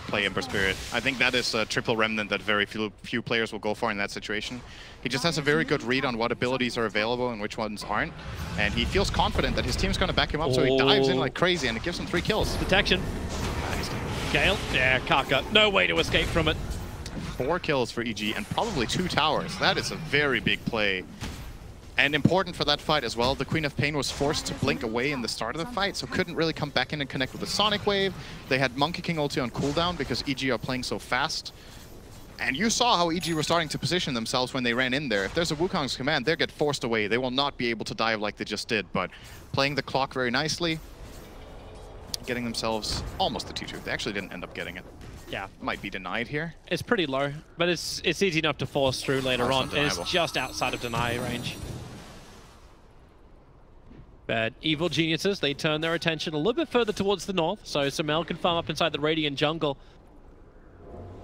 F: play Ember Spirit. I think that is a triple remnant that very few players will go for in that situation. He just has a very good read on what abilities are available and which ones aren't. And he feels confident that his team's going to back him up, so he dives in like crazy, and it gives him 3 kills.
E: Detection. Gale. Yeah, Kaka. No way to escape from it.
F: 4 kills for EG and probably 2 towers. That is a very big play. And important for that fight as well, the Queen of Pain was forced to blink away in the start of the fight, so couldn't really come back in and connect with the Sonic Wave. They had Monkey King ulti on cooldown because EG are playing so fast. And you saw how EG were starting to position themselves when they ran in there. If there's a Wukong's command, they'll get forced away. They will not be able to dive like they just did, but playing the clock very nicely, getting themselves almost the T2. They actually didn't end up getting it.
E: Yeah.
F: Might be denied here.
E: It's pretty low, but it's easy enough to force through later on. And it's just outside of deny range. But Evil Geniuses, they turn their attention a little bit further towards the north, so Sumail can farm up inside the Radiant jungle.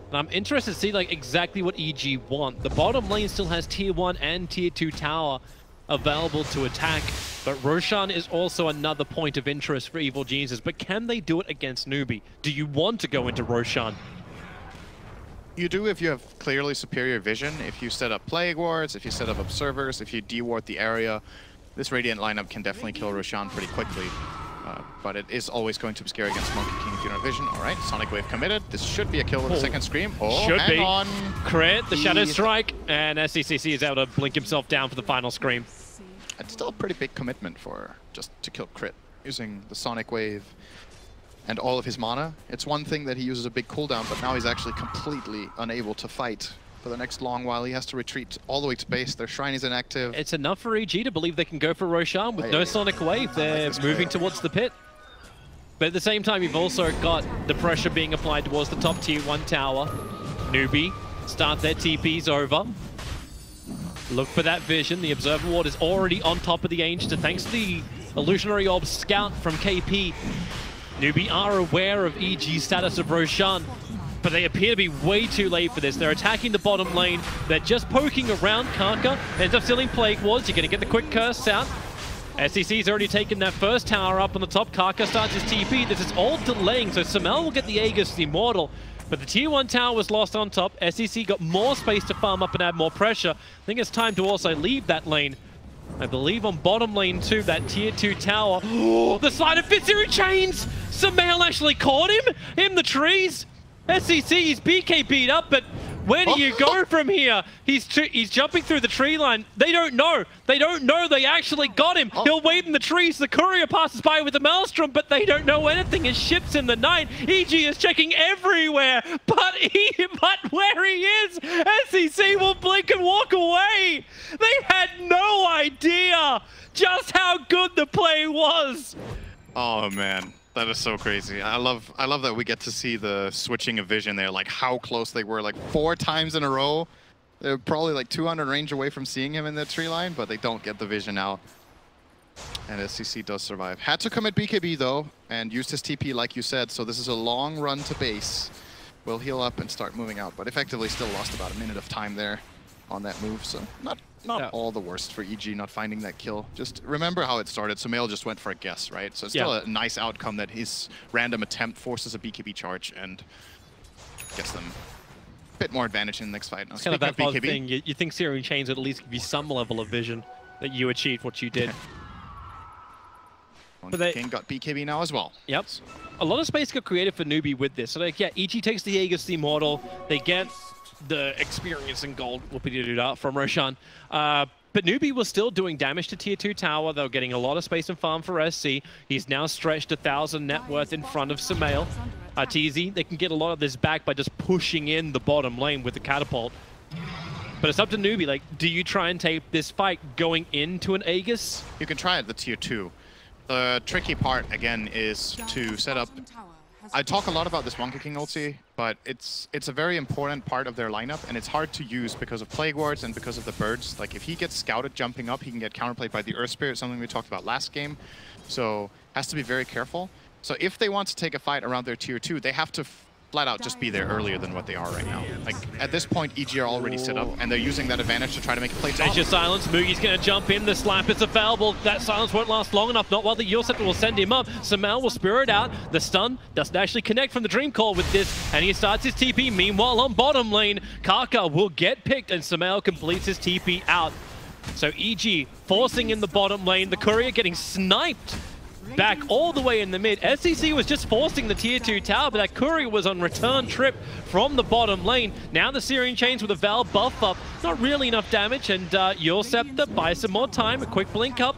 E: And I'm interested to see like exactly what EG want. The bottom lane still has tier 1 and tier 2 tower available to attack, but Roshan is also another point of interest for Evil Geniuses. But can they do it against NewBee? Do you want to go into Roshan?
F: You do if you have clearly superior vision, if you set up Plague Wards, if you set up Observers, if you deward the area. This Radiant lineup can definitely kill Roshan pretty quickly. But it is always going to be scary against Monkey King if you don't have vision. All right, Sonic Wave committed. This should be a kill with the second Scream. Oh,
E: should
F: hang
E: be.
F: on.
E: Crit, the Shadow Strike, and SCCC is able to blink himself down for the final Scream.
F: It's still a pretty big commitment for just to kill Crit using the Sonic Wave and all of his mana. It's one thing that he uses a big cooldown, but now he's actually completely unable to fight for the next long while. He has to retreat all the way to base. Their shrine is inactive.
E: It's enough for EG to believe they can go for Roshan with no Sonic Wave. They're moving towards the pit. But at the same time, you've also got the pressure being applied towards the top tier 1 tower. NewBee start their TPs over. Look for that vision. The Observer Ward is already on top of the Ancient, thanks to the Illusionary Orb Scout from KP. NewBee are aware of EG's status of Roshan, but they appear to be way too late for this. They're attacking the bottom lane. They're just poking around. Kaka ends up stealing Plague Wards. You're going to get the quick curse out. SCC's already taken that first tower up on the top. Kaka starts his TP. This is all delaying, so Sumail will get the Aegis Immortal. But the tier 1 tower was lost on top. SCC got more space to farm up and add more pressure. I think it's time to also leave that lane. I believe on bottom lane too, that tier 2 tower. Oh, the slide of Fitzuru chains! Sumail actually caught him in the trees. SCC is BK beat up, but where do you go from here? He's jumping through the tree line. They don't know. They don't know they actually got him. He'll wait in the trees. The courier passes by with the Maelstrom, but they don't know anything. His ship's in the night. EG is checking everywhere, but where he is, SCC will blink and walk away. They had no idea just how good the play was.
F: Oh man. That is so crazy. I love that we get to see the switching of vision there, like how close they were, like 4 times in a row. They're probably like 200 range away from seeing him in the tree line, but they don't get the vision out. And SCC does survive. Had to commit BKB though, and used his TP like you said, so this is a long run to base. We'll heal up and start moving out, but effectively still lost about a minute of time there on that move, so not all the worst for EG not finding that kill. Just remember how it started. Sumail just went for a guess, right? So it's still a nice outcome that his random attempt forces a BKB charge and gets them a bit more advantage in the next fight. Now,
E: it's kind of that BKB thing. You think Searing Chains would at least give you some level of vision that you achieved what you did.
F: King got BKB now as well.
E: Yep. A lot of space got created for NewBee with this. So like, yeah, EG takes the Aegis Immortal. They get the experience and gold from Roshan. But NewBee was still doing damage to tier 2 tower. They were getting a lot of space and farm for SC. He's now stretched 1,000 net worth in front of Sumail. Arteezy, they can get a lot of this back by just pushing in the bottom lane with the catapult. But it's up to NewBee. Like, do you try and take this fight going into an Aegis?
F: You can try at the tier 2. The tricky part, again, is to set up... I talk a lot about this Monkey King ulti, but it's a very important part of their lineup, and it's hard to use because of Plague Wards and because of the birds. Like, if he gets scouted jumping up, he can get counterplayed by the Earth Spirit, something we talked about last game. So, has to be very careful. So if they want to take a fight around their tier 2, they have to flat out just be there earlier than what they are right now. Like, at this point, EG are already set up, and they're using that advantage to try to make a play top.
E: Nature silence, Mugi's gonna jump in, the slap is available. That silence won't last long enough, not while the Yule Scepter will send him up. Sumail will spirit out, the stun doesn't actually connect from the Dream Call with this, and he starts his TP. Meanwhile, on bottom lane, Kaka will get picked, and Sumail completes his TP out. So EG forcing in the bottom lane, the courier getting sniped back all the way in the mid. SCC was just forcing the tier 2 tower, but that courier was on return trip from the bottom lane. Now the Searing Chains with a Val buff up. Not really enough damage, and Yule Scepter buys some more time. A quick blink up.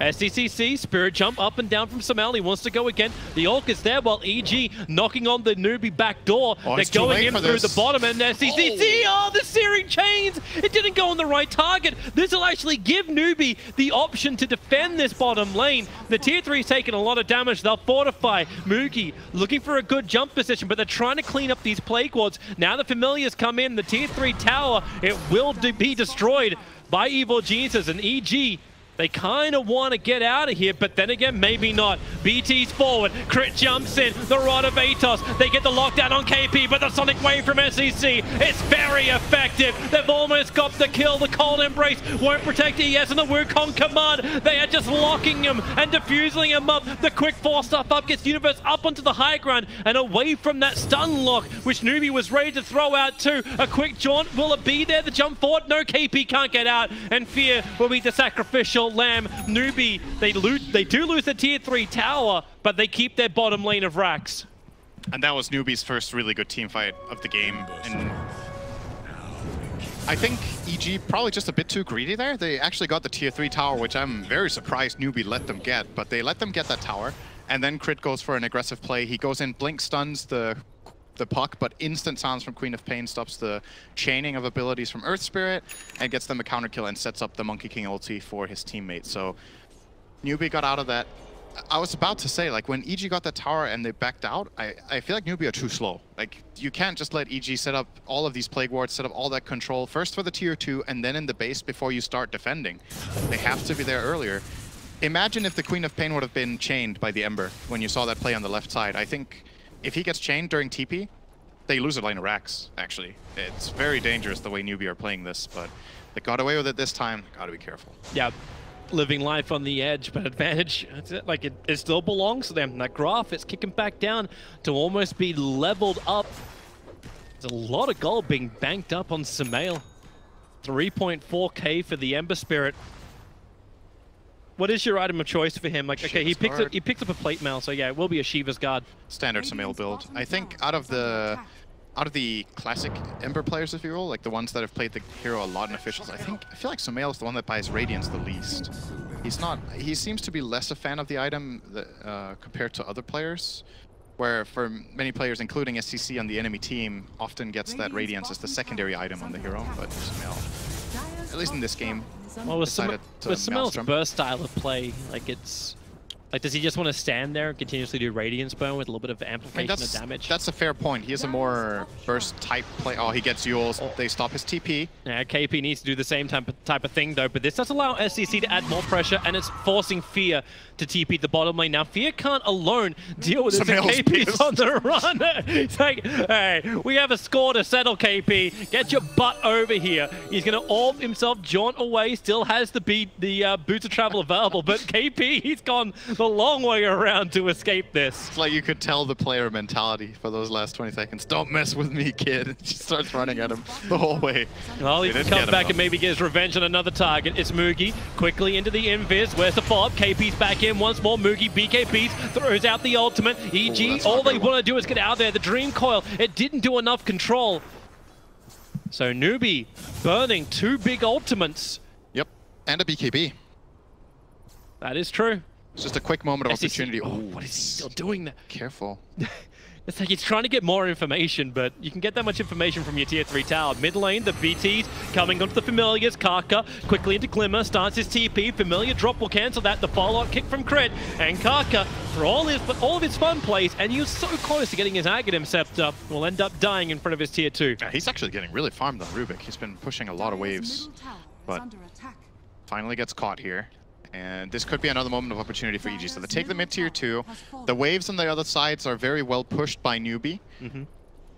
E: SCCC, Spirit Jump up and down from Sumail. He wants to go again. The Orc is there while EG knocking on the NewBee back door. They're going in through the bottom, and SCCC, the Searing Chains! It didn't go on the right target. This will actually give NewBee the option to defend this bottom lane. The tier 3's taking a lot of damage. They'll fortify. Mugi looking for a good jump position, but they're trying to clean up these Plague Wards. Now the Familiars come in. The tier 3 tower, it will be destroyed by Evil Jesus, and EG, they kind of want to get out of here, but then again, maybe not. BT's forward, Crit jumps in, the Rod of Atos, they get the lockdown on KP, but the Sonic Wave from SEC, it's very effective. They've almost got the kill. The Cold Embrace won't protect ES and the Wukong Command. They are just locking him and diffusing him up. The quick 4-stuff up gets Universe up onto the high ground and away from that stun lock, which NewBee was ready to throw out too. A quick jaunt, will it be there? The jump forward? No, KP can't get out, and Fear will be the sacrificial lamb. NewBee, they do lose the tier 3 tower, but they keep their bottom lane of racks.
F: And that was NewBee's first really good team fight of the game. And I think EG probably just a bit too greedy there. They actually got the tier 3 tower, which I'm very surprised NewBee let them get, but they let them get that tower. And then Crit goes for an aggressive play. He goes in, blink stuns the puck, but instant silence from Queen of Pain stops the chaining of abilities from Earth Spirit and gets them a counter kill and sets up the Monkey King ulti for his teammate. So NewBee got out of that. I was about to say, like, when EG got that tower and they backed out, I feel like NewBee are too slow. Like, you can't just let EG set up all of these Plague Wards, set up all that control, first for the tier 2 and then in the base before you start defending. They have to be there earlier. Imagine if the Queen of Pain would have been chained by the Ember when you saw that play on the left side. I think if he gets chained during TP, they lose a line of racks, actually. It's very dangerous the way NewBee are playing this, but they got away with it this time. Gotta be careful.
E: Yeah, living life on the edge, but advantage, like it still belongs to them. That graph is kicking back down to almost be leveled up. There's a lot of gold being banked up on Sumail. 3.4k for the Ember Spirit. What is your item of choice for him? Like, okay, he picks up a plate mail, so yeah, it will be a Shiva's Guard.
F: Standard Sumail build. I think out of the classic Ember players, if you will, like the ones that have played the hero a lot in officials, I feel like Sumail is the one that buys Radiance the least. He seems to be less a fan of the item compared to other players, where for many players, including SCC on the enemy team, often gets that Radiance as the secondary item on the hero, but Sumail, at least in this game,
E: well, with Sumail's burst style of play, like does he just want to stand there and continuously do Radiance Burn with a little bit of amplification of damage?
F: That's a fair point. He is a more burst type play. Oh, he gets Yules. They stop his TP.
E: Yeah, KP needs to do the same type of thing though, but this does allow SCC to add more pressure, and it's forcing Fear to TP the bottom lane. Now, Fear can't alone deal with this, and KP's on the run. It's like, hey, we have a score to settle, KP. Get your butt over here. He's going to orb himself, jaunt away, still has the Boots of Travel available, but KP, he's gone the long way around to escape this.
F: It's like you could tell the player mentality for those last 20 seconds. Don't mess with me, kid. She starts running at him the whole way.
E: Well, he can come back and maybe get his revenge on another target. It's Mugi quickly into the invis. Where's the follow-up? KP's back in once more. Mugi, BKP's throws out the ultimate. EG, all they want to do is get out there. The Dream Coil, it didn't do enough control. So NewBee burning 2 big ultimates.
F: Yep. And a BKB.
E: That is true.
F: It's just a quick moment of
E: SEC.
F: opportunity.
E: Oh, what is he still doing there?
F: Careful.
E: It's like he's trying to get more information, but you can get that much information from your tier 3 tower. Mid lane, the BTs coming onto the Familiars. Kaka quickly into Glimmer, starts his TP. Familiar drop will cancel that. The follow-up kick from Crit. And Kaka, for all of his fun plays, and he was so close to getting his Aghanim Scepter, will end up dying in front of his tier 2.
F: Yeah, he's actually getting really farmed on Rubik. He's been pushing a lot of waves, but finally gets caught here. And this could be another moment of opportunity for EG. So they take the mid tier 2. The waves on the other sides are very well pushed by NewBee.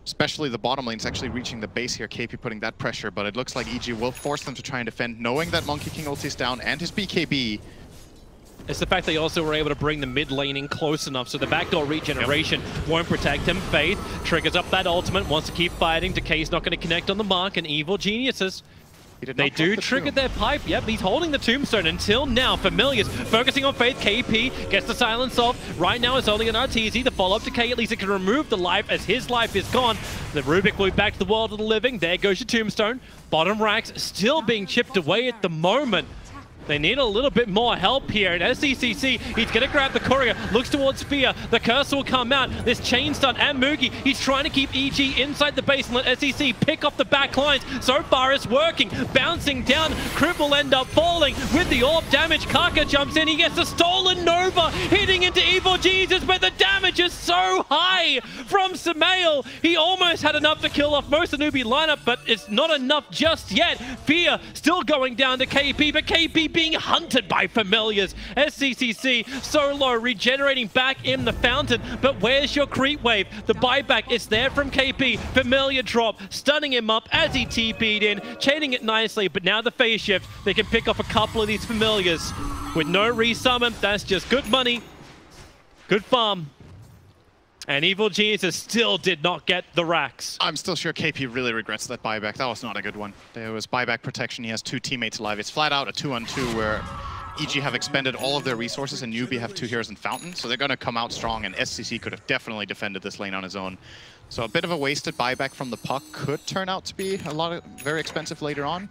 F: Especially the bottom lane's actually reaching the base here. KP putting that pressure, but it looks like EG will force them to try and defend, knowing that Monkey King ulti's down and his BKB.
E: It's the fact they also were able to bring the mid lane in close enough, so the backdoor regeneration won't protect him. Faith triggers up that ultimate, wants to keep fighting. Decay's not going to connect on the mark, and Evil Geniuses, they do trigger their pipe. Yep, he's holding the tombstone until now. Familiars focusing on Faith. KP gets the silence off. Right now it's only an RTZ. The follow-up Decay, at least it can remove the life as his life is gone. The Rubik will be back to the world of the living. There goes your tombstone. Bottom racks still being chipped away at the moment. They need a little bit more help here. And SCCC, he's going to grab the courier, looks towards Spear. The curse will come out. This chain stun and Mugi, he's trying to keep EG inside the base and let SCC pick off the back lines. So far it's working. Bouncing down, Crib will end up falling with the orb damage. Kaka jumps in, he gets a stolen Nova, hitting into Evil Jesus, but the damage is so high from Samael. He almost had enough to kill off most of the NewBee lineup, but it's not enough just yet. Fear still going down to KP, but KP being hunted by Familiars. SCCC so low, regenerating back in the fountain, but where's your creep wave? The buyback is there from KP. Familiar drop, stunning him up as he TP'd in, chaining it nicely, but now the phase shift, they can pick off a couple of these Familiars. With no resummon, that's just good money, good farm. And Evil Geniuses still did not get the racks.
F: I'm still sure KP really regrets that buyback. That was not a good one. There was buyback protection. He has 2 teammates alive. It's flat out a 2-on-2 where EG have expended all of their resources and NewBee have 2 heroes in Fountain. So they're going to come out strong, and SCC could have definitely defended this lane on his own. So a bit of a wasted buyback from the puck could turn out to be very expensive later on.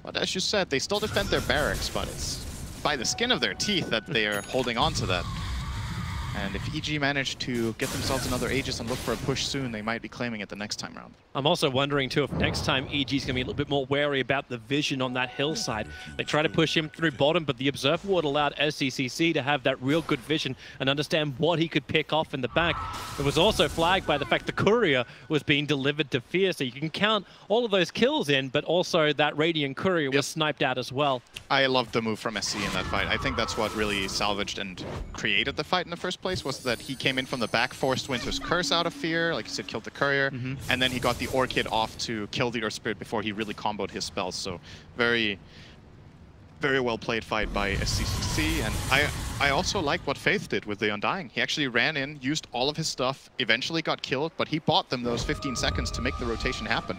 F: But as you said, they still defend their barracks, but it's by the skin of their teeth that they are holding on to that. And if EG manage to get themselves another Aegis and look for a push soon, they might be claiming it the next time around.
E: I'm also wondering too if next time EG's going to be a little bit more wary about the vision on that hillside. They try to push him through bottom, but the Observer Ward allowed SCCC to have that real good vision and understand what he could pick off in the back. It was also flagged by the fact the courier was being delivered to Fear, so you can count all of those kills in, but also that Radiant courier was sniped out as well.
F: I loved the move from SC in that fight. I think that's what really salvaged and created the fight in the first place, was that he came in from the back, forced Winter's Curse out of Fear, like you said, killed the courier, and then he got the Orchid off to kill the Earth Spirit before he really comboed his spells. So very, very well played fight by SCCC. And I also like what Faith did with the Undying. He actually ran in, used all of his stuff, eventually got killed, but he bought them those 15 seconds to make the rotation happen.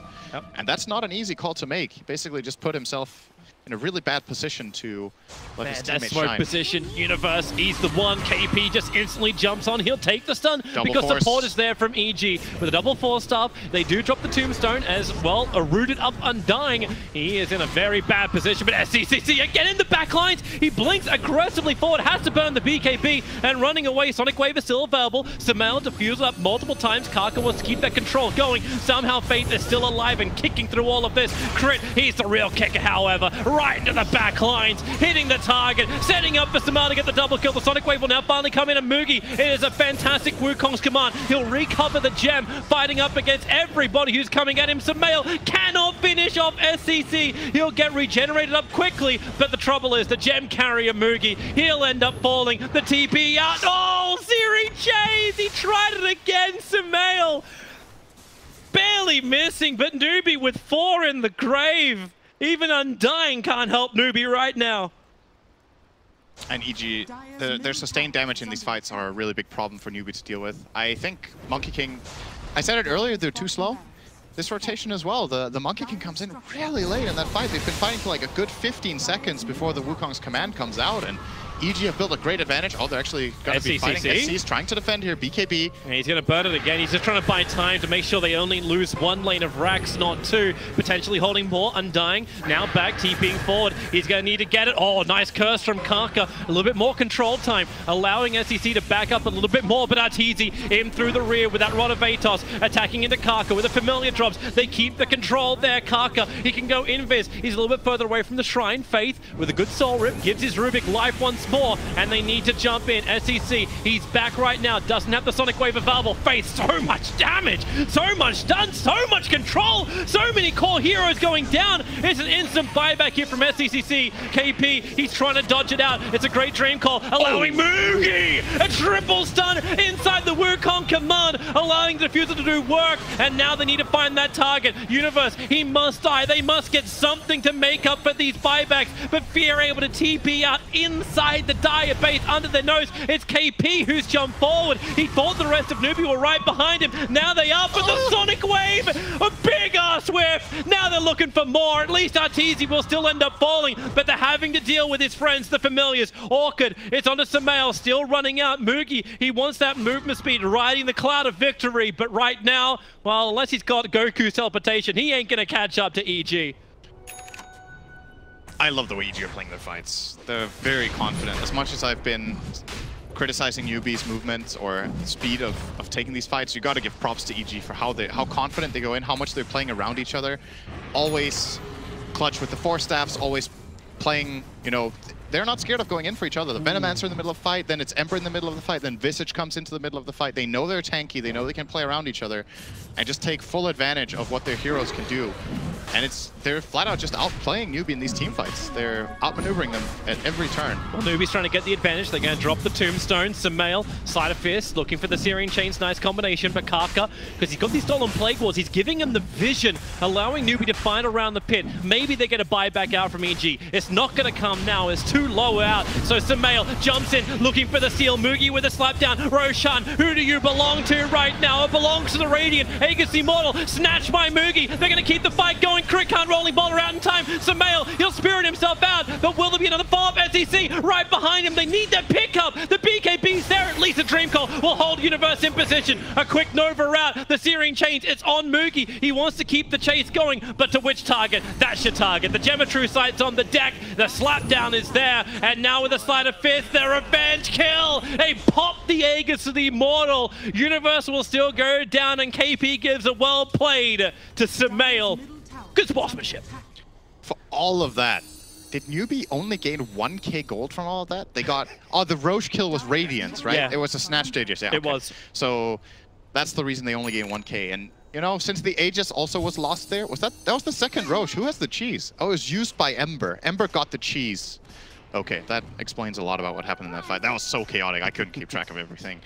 F: And that's not an easy call to make. He basically just put himself in a really bad position to let his teammates
E: smoke
F: shine.
E: Position, Universe, he's the one. KP just instantly jumps on. He'll take the stun because
F: force.
E: support is there from EG. With a double 4-star, they do drop the tombstone as well. A rooted up Undying. He is in a very bad position, but SCCC again in the back lines. He blinks aggressively forward, has to burn the BKB, and running away. Sonic Wave is still available. Samael defused up multiple times. Kaka wants to keep that control going. Somehow Faith is still alive and kicking through all of this. Crit, he's the real kicker, however. Right into the back lines, hitting the target, setting up for Samael to get the double kill. The Sonic Wave will now finally come in, and Mugi, it is a fantastic Wukong's command. He'll recover the gem, fighting up against everybody who's coming at him. Samael cannot finish off SCC. He'll get regenerated up quickly, but the trouble is the gem carrier Mugi, he'll end up falling. The TP out. Oh, Siri Chase, he tried it again, Samael. Barely missing, but NewBee with 4 in the grave. Even Undying can't help NewBee right now.
F: And EG, their sustained damage in these fights are a really big problem for NewBee to deal with. I think Monkey King, I said it earlier, they're too slow. This rotation as well, the Monkey King comes in really late in that fight. They've been fighting for like a good 15 seconds before the Wukong's command comes out, and EG have built a great advantage. Oh, they're actually going to be fighting. SC's trying to defend here. BKB.
E: And he's going to burn it again. He's just trying to buy time to make sure they only lose one lane of racks, not two. Potentially holding more. Undying. Now back, TPing forward. He's going to need to get it. Oh, nice curse from Kaka. A little bit more control time, allowing SEC to back up a little bit more. But Arteezy in through the rear with that Rod of Atos, attacking into Kaka with the familiar drops. They keep the control there. Kaka, he can go invis. He's a little bit further away from the shrine. Faith with a good soul rip gives his Rubik life once more, and they need to jump in. SEC, he's back right now, doesn't have the Sonic Wave available. Faith, so much damage, so much done, so much control, so many core heroes going down. It's an instant buyback here from SECC. KP, he's trying to dodge it out. It's a great dream call, allowing Mugi a triple stun inside the Wukong command, allowing the Diffuser to do work, and now they need to find that target. Universe, he must die. They must get something to make up for these buybacks, but Fear able to TP out inside the Dire base under their nose. It's KP who's jumped forward. He thought the rest of NewBee were right behind him. Now they are for the Sonic Wave. A big ass whiff. Now they're looking for more. At least Arteezy will still end up falling, but they're having to deal with his friends, the familiars. Orchid, it's onto Samael, still running out. Mugi, he wants that movement speed, riding the cloud of victory, but right now, well, unless he's got Goku's teleportation, he ain't gonna catch up to EG.
F: I love the way EG are playing their fights. They're very confident. As much as I've been criticizing NewBee's movements or speed of taking these fights, you got to give props to EG for how confident they go in, how much they're playing around each other. Always clutch with the Force Staffs, always playing, you know, they're not scared of going in for each other. The Venomancer in the middle of the fight, then it's Ember in the middle of the fight, then Visage comes into the middle of the fight. They know they're tanky, they know they can play around each other, and just take full advantage of what their heroes can do. And they're flat out just outplaying NewBee in these team fights. They're outmaneuvering them at every turn.
E: Well, NewBee's trying to get the advantage. They're going to drop the Tombstone. Samael, Sleight of Fist, looking for the Searing Chains. Nice combination. But Kaka, because he's got these stolen Plague Walls, he's giving him the vision, allowing NewBee to find around the pit. Maybe they get a buyback out from EG. It's not going to come now. It's too low out. So Samael jumps in, looking for the steal. Mugi with a slap down. Roshan, who do you belong to right now? It belongs to the Radiant. Aegis Immortal, snatched by Mugi. They're going to keep the fight going. Crit can't rolling ball around in time. Samael, he'll spirit himself out, but will there be another follow-up? SEC right behind him. They need that pickup. The BKB's there. At least a Dream Call will hold Universe in position. A quick Nova route. The Searing Chains, it's on Mugi. He wants to keep the chase going, but to which target? That's your target. The Geometry Sight's on the deck. The slapdown is there, and now with a Sleight of Fist, their revenge kill. They pop the Aegis to the Immortal. Universe will still go down, and KP gives a well played to Samael. Good sportsmanship.
F: For all of that, did NewBee only gain 1k gold from all of that? They got... Oh, the Roche kill was Radiance, right?
E: Yeah.
F: It was a Snatch Aegis. Yeah,
E: It
F: okay.
E: was.
F: So that's the reason they only gained 1k. And, you know, since the Aegis also was lost there, that was the second Roche. Who has the cheese? Oh, it was used by Ember. Ember got the cheese. Okay, that explains a lot about what happened in that fight. That was so chaotic. I couldn't keep track of everything.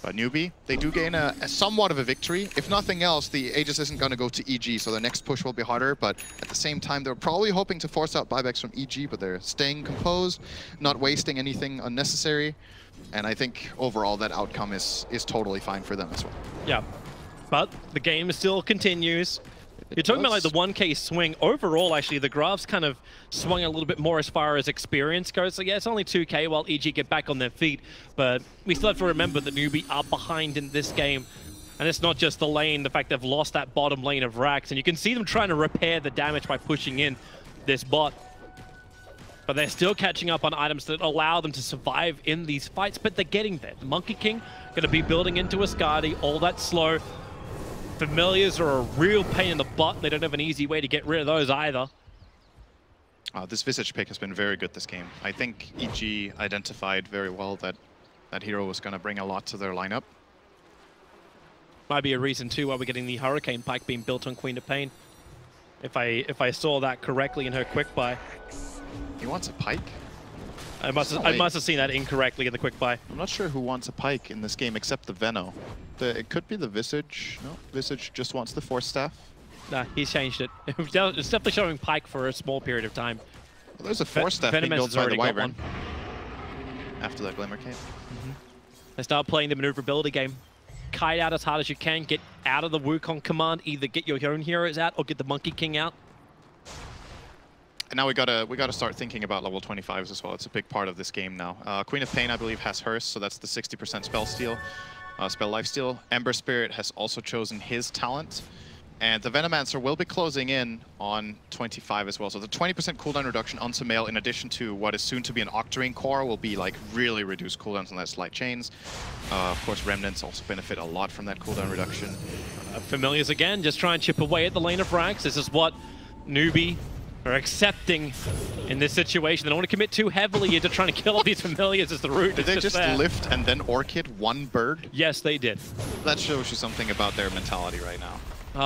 F: But NewBee, they do gain a somewhat of a victory. If nothing else, the Aegis isn't going to go to EG, so the next push will be harder. But at the same time, they're probably hoping to force out buybacks from EG, but they're staying composed, not wasting anything unnecessary. And I think overall that outcome is totally fine for them as well.
E: Yeah, but the game still continues. You're talking about like the 1k swing. Overall, actually, the graphs kind of swung a little bit more as far as experience goes. So yeah, it's only 2k while EG get back on their feet. But we still have to remember that NewBee are behind in this game. And it's not just the lane, the fact they've lost that bottom lane of racks. And you can see them trying to repair the damage by pushing in this bot. But they're still catching up on items that allow them to survive in these fights. But they're getting there. The Monkey King going to be building into a Skadi, all that slow. Familiars are a real pain in the butt. They don't have an easy way to get rid of those either.
F: This Visage pick has been very good this game. I think EG identified very well that that hero was going to bring a lot to their lineup.
E: Might be a reason too why we're getting the Hurricane Pike being built on Queen of Pain. If I saw that correctly in her quick buy.
F: He wants a Pike?
E: I must have seen that incorrectly in the quick buy.
F: I'm not sure who wants a Pike in this game except the Veno. It could be the Visage. No, Visage just wants the Force Staff.
E: Nah, he's changed it. It's definitely showing Pike for a small period of time.
F: Well, there's a Force Staff being built by the Wyvern. After that Glimmer Cape.
E: They start playing the maneuverability game. Kite out as hard as you can, get out of the Wukong command, either get your own heroes out or get the Monkey King out.
F: And now we gotta start thinking about level 25s as well. It's a big part of this game now. Queen of Pain, I believe, has hers, so that's the 60% spell steal, spell lifesteal. Ember Spirit has also chosen his talent. And the Venomancer will be closing in on 25 as well. So the 20% cooldown reduction on Sumail, in addition to what is soon to be an Octarine core, will be like really reduced cooldowns on that Slight Chains. Of course, Remnants also benefit a lot from that cooldown reduction.
E: Familiars again, just try and chip away at the lane of Rax. This is what NewBee are accepting in this situation. They don't want to commit too heavily into trying to kill all these Familiars as the root.
F: Did they just lift and then Orchid one bird?
E: Yes, they did.
F: That shows you something about their mentality right now.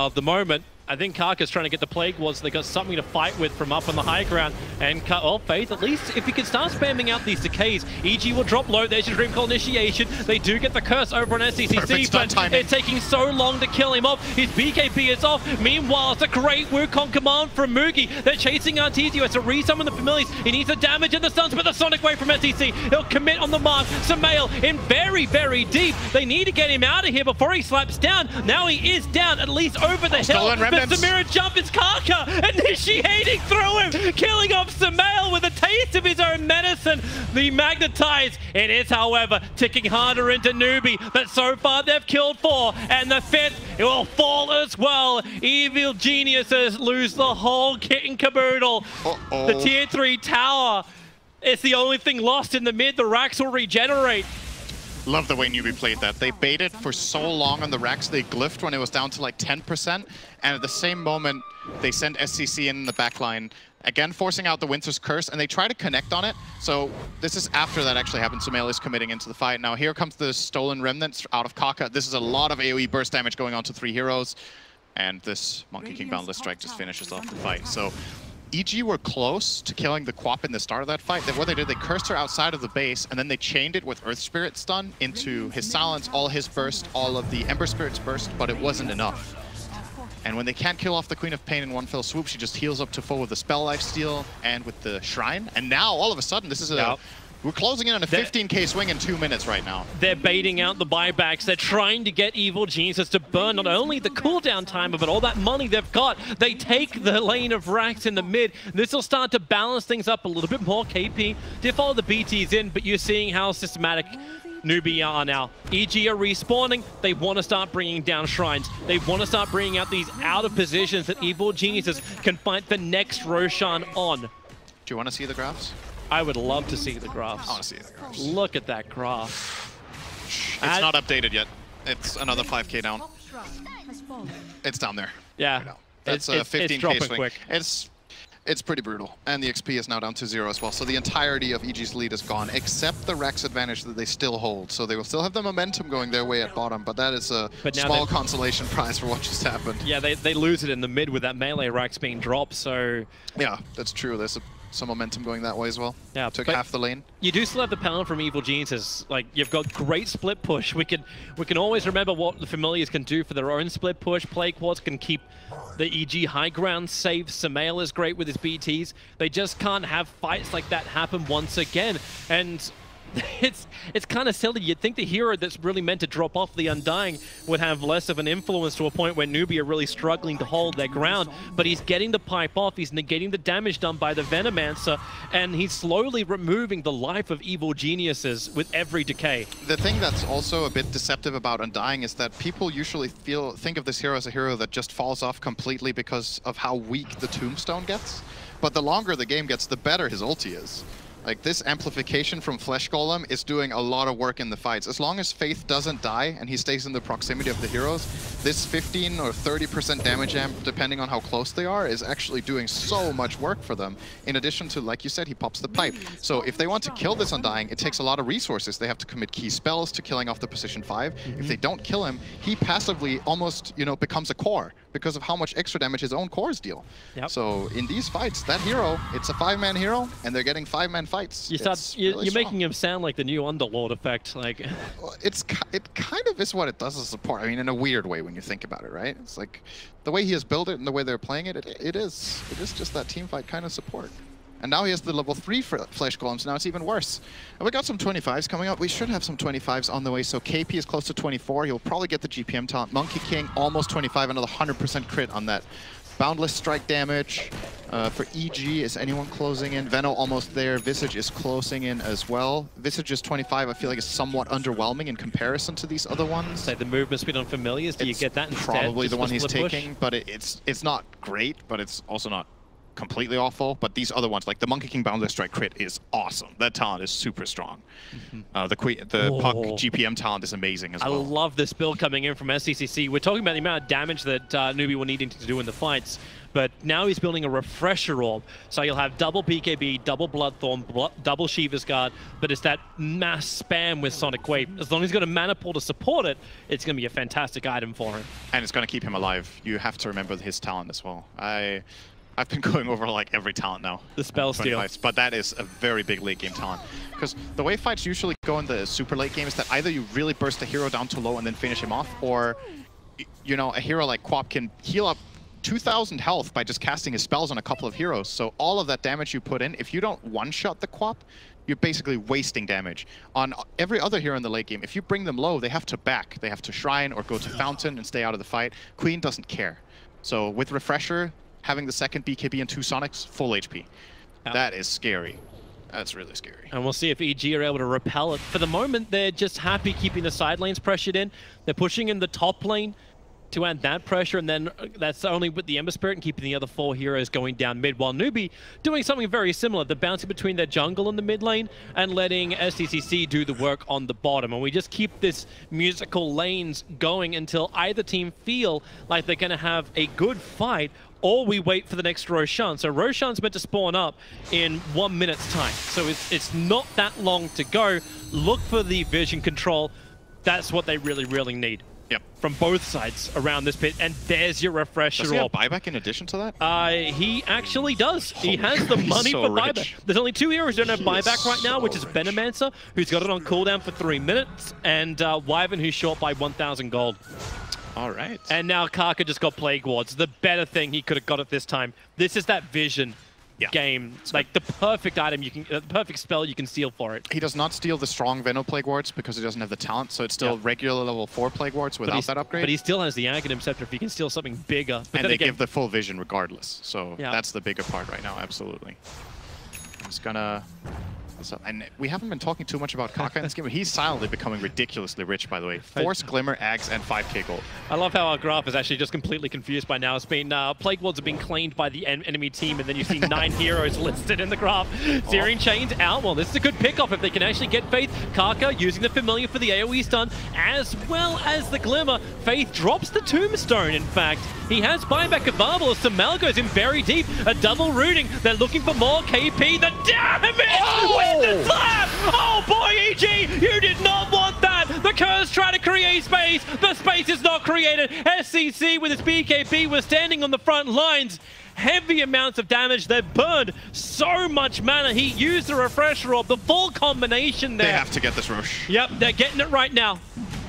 E: At the moment, I think Karka's trying to get the Plague Wards. They got something to fight with from up on the high ground. And Faith, at least if he can start spamming out these decays, EG will drop low. There's your Dream Call initiation. They do get the curse over on SCCC, but it's taking so long to kill him off. His BKB is off. Meanwhile, it's a great Wukong command from Mugi. They're chasing Artesio. It's a resummon the Familiars. He needs the damage and the stuns, but the Sonic Wave from SCC. He'll commit on the mark. Sumail in very, very deep. They need to get him out of here before he slaps down. Now he is down, at least over the hill. The Samira jump is Karka initiating through him, killing off Sumail with a taste of his own medicine. The Magnetize, it is, however, ticking harder into NewBee, but so far they've killed 4, and the 5th, it will fall as well. Evil Geniuses lose the whole kit and caboodle. The tier 3 tower is the only thing lost in the mid. The Rax will regenerate.
F: Love the way NewBee played that. They baited for so long on the Rax, they glyphed when it was down to like 10%, and at the same moment, they sent SCC in the backline, again forcing out the Winter's Curse, and they try to connect on it. So this is after that actually happened. Sumail is committing into the fight. Now here comes the Stolen Remnants out of Karka. This is a lot of AoE burst damage going on to 3 heroes, and this Monkey King Boundless Strike just finishes off the fight. So EG were close to killing the Quap in the start of that fight. What they did, they cursed her outside of the base, and then they chained it with Earth Spirit stun into his silence, all his burst, all of the Ember Spirit's burst, but it wasn't enough. And when they can't kill off the Queen of Pain in one fell swoop, she just heals up to full with the Spell Lifesteal and with the Shrine. And now, all of a sudden, this is a... We're closing in on a 15k swing in 2 minutes right now.
E: They're baiting out the buybacks. They're trying to get Evil Geniuses to burn not only the cooldown timer, but all that money they've got. They take the lane of Rax in the mid. This will start to balance things up a little bit more. KP did follow the BTs in, but you're seeing how systematic NewBee are now. EG are respawning. They want to start bringing down shrines. They want to start bringing out these out of positions that Evil Geniuses can fight the next Roshan on.
F: Do you want to see the graphs?
E: I would love to see the graphs.
F: I want to see the graphs.
E: Look at that graph.
F: It's not updated yet. It's another 5k down. It's down there.
E: Yeah.
F: Right now. That's a 15k swing.
E: Quick.
F: It's pretty brutal. And the XP is now down to 0 as well. So the entirety of EG's lead is gone, except the Rax advantage that they still hold. So they will still have the momentum going their way at bottom, but that is a small consolation prize for what just happened.
E: Yeah, they lose it in the mid with that melee Rax being dropped, so...
F: Yeah, that's true. There's some momentum going that way as well.
E: Yeah,
F: took half the lane.
E: You do still have the pound from Evil Geniuses. Like, you've got great split push. We can always remember what the Familiars can do for their own split push. Plague Wards can keep the EG high ground safe. Sumail is great with his BTs. They just can't have fights like that happen once again. And it's kind of silly. You'd think the hero that's really meant to drop off the Undying would have less of an influence to a point where NewBee are really struggling to hold their ground, but he's getting the pipe off, he's negating the damage done by the Venomancer, and he's slowly removing the life of Evil Geniuses with every decay.
F: The thing that's also a bit deceptive about Undying is that people usually think of this hero as a hero that just falls off completely because of how weak the Tombstone gets, but the longer the game gets, the better his ulti is. Like, this amplification from Flesh Golem is doing a lot of work in the fights. As long as Faith doesn't die and he stays in the proximity of the heroes, this 15 or 30% damage amp, depending on how close they are, is actually doing so much work for them. In addition to, like you said, he pops the pipe. So if they want to kill this Undying, it takes a lot of resources. They have to commit key spells to killing off the position 5. If they don't kill him, he passively almost, becomes a core because of how much extra damage his own cores deal. So in these fights, that hero, it's a 5-man hero, and they're getting 5-man fights.
E: You're making him sound like the new Underlord effect. Like,
F: it kind of is what it does as support. I mean, in a weird way when you think about it, right? It's like the way he has built it and the way they're playing it. It is just that team fight kind of support. And now he has the level 3 Flesh Golems. Now it's even worse. And we got some 25s coming up. We should have some 25s on the way. So KP is close to 24. He'll probably get the GPM talent. Monkey King almost 25. Another 100% crit on that Boundless Strike damage. For EG, is anyone closing in? Veno almost there. Visage is closing in as well. Visage is 25. I feel like it's somewhat underwhelming in comparison to these other ones.
E: Say the movement speed on Familiars. Do you get that instead?
F: Probably the one he's
E: push?
F: taking, but it's not great, but it's also not completely awful. But these other ones, like the Monkey King Boundless Strike crit, is awesome. That talent is super strong. The Puck GPM talent is amazing as well.
E: I love this build coming in from SCCC. We're talking about the amount of damage that NewBee were needing to do in the fights. But now he's building a Refresher Orb. So you'll have double BKB, double Bloodthorn, double Shiva's Guard, but it's that mass spam with Sonic Wave. As long as he's got a mana pool to support it, it's going to be a fantastic item for him.
F: And it's going to keep him alive. You have to remember his talent as well. I've been going over like every talent now.
E: The spell steal.
F: But that is a very big late game talent. Because the way fights usually go in the super late game is that either you really burst a hero down too low and then finish him off, or, you know, a hero like Quap can heal up 2,000 health by just casting his spells on a couple of heroes. So all of that damage you put in, if you don't one-shot the Quap, you're basically wasting damage. On every other hero in the late game, if you bring them low, they have to back. They have to Shrine or go to Fountain and stay out of the fight. Queen doesn't care. So with Refresher, having the second BKB and 2 Sonics, full HP. That is scary. That's really scary.
E: And we'll see if EG are able to repel it. For the moment, they're just happy keeping the side lanes pressured in. They're pushing in the top lane to add that pressure, and then that's only with the Ember Spirit and keeping the other 4 heroes going down mid, while NewBee doing something very similar. They're bouncing between their jungle in the mid lane and letting SCCC do the work on the bottom. And we just keep this musical lanes going until either team feel like they're going to have a good fight, or we wait for the next Roshan. So Roshan's meant to spawn up in 1 minute's time. So it's not that long to go. Look for the vision control. That's what they really, really need.
F: Yep.
E: From both sides around this pit, and there's your Refresher
F: Orb. Does he have
E: Orb.
F: buyback in addition to that?
E: He actually does. He has the money for buyback. There's only 2 heroes who don't have buyback right now, which is Venomancer, who's got it on cooldown for 3 minutes, and Wyvern, who's short by 1,000 gold.
F: All right.
E: And now Karka just got Plague Wards. The better thing he could have got at this time. This is that vision game. It's like the perfect item you can, the perfect spell you can steal for it.
F: He does not steal the strong Veno Plague Wards because he doesn't have the talent, so it's still regular level 4 Plague Wards without that upgrade.
E: But he still has the Aghanim Scepter if he can steal something bigger. But
F: and they give the full vision regardless, so that's the bigger part right now, absolutely. I'm just gonna... And we haven't been talking too much about Karka in this game, but he's silently becoming ridiculously rich, by the way. Force, Glimmer, Axe, and 5k gold.
E: I love how our graph is actually just completely confused by now. It's been Plague Wards have been claimed by the enemy team, and then you see 9 heroes listed in the graph. Searing Chains out. Well, this is a good pickoff if they can actually get Faith. Karka using the Familiar for the AoE stun, as well as the Glimmer. Faith drops the Tombstone, in fact. He has buyback available as Samal goes in very deep. A double rooting. They're looking for more KP. The damage! With the slap! Oh boy, EG! You did not want that! The Curse trying to create space. The space is not created. SCC with his BKB was standing on the front lines. Heavy amounts of damage. They burned so much mana. He used the Refresher Orb. The full combination there.
F: They have to get this rush.
E: Yep, they're getting it right now.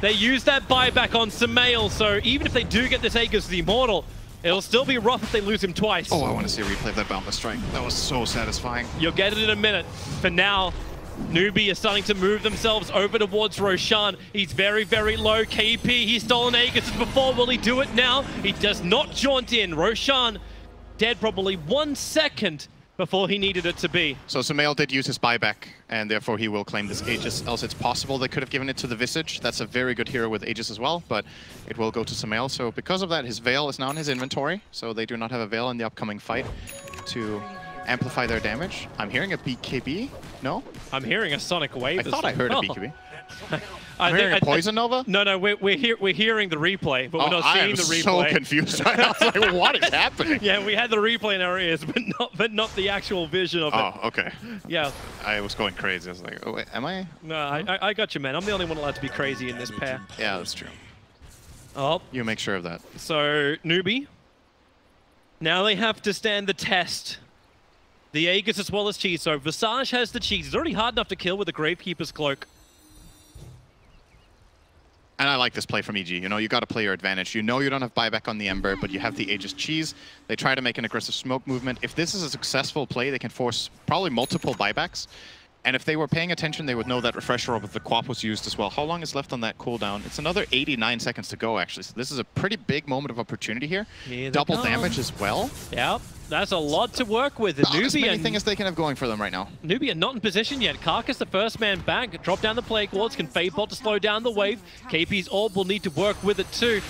E: They use that buyback on Samael, so even if they do get this Aegis the Immortal, it'll still be rough if they lose him twice.
F: Oh, I want to see a replay of that Boundless Strike. That was so satisfying.
E: You'll get it in a minute. For now, NewBee is starting to move themselves over towards Roshan. He's very, very low. KP, he's stolen Aegis before. Will he do it now? He does not jaunt in. Roshan dead probably 1 second before he needed it to be.
F: So Samael did use his buyback, and therefore he will claim this Aegis, else it's possible they could have given it to the Visage. That's a very good hero with Aegis as well, but it will go to Samael. So because of that, his Veil is now in his inventory, so they do not have a Veil in the upcoming fight to amplify their damage. I'm hearing a BKB? No?
E: I'm hearing a Sonic Wave.
F: I thought I heard a BKB.
E: I'm
F: hearing a Poison Nova?
E: No, we're hearing the replay, but we're not seeing the replay.
F: I am so confused. I was like, what is happening?
E: Yeah, we had the replay in our ears, but not the actual vision of it.
F: Oh, okay.
E: Yeah.
F: I was going crazy. I was like, oh, wait, am I?
E: No, I got you, man. I'm the only one allowed to be crazy in this pair.
F: Yeah, that's true.
E: Oh.
F: You make sure of that.
E: So, NewBee. Now they have to stand the test. The Aegis as well as Cheese. So Visage has the Cheese. It's already hard enough to kill with the Gravekeeper's Cloak.
F: And I like this play from EG. You know, you got to play your advantage. You know you don't have buyback on the Ember, but you have the Aegis Cheese. They try to make an aggressive smoke movement. If this is a successful play, they can force probably multiple buybacks. And if they were paying attention, they would know that Refresher Orb with the Quap was used as well. How long is left on that cooldown? It's another 89 seconds to go, actually. So this is a pretty big moment of opportunity here. Double damage as well.
E: Yep. That's a lot to work with. The
F: as many things as they can have going for them right now.
E: NewBee are not in position yet. Karka's the first man back. Drop down the plague wards. Can Fade Bolt to slow down the wave. KP's orb will need to work with it too.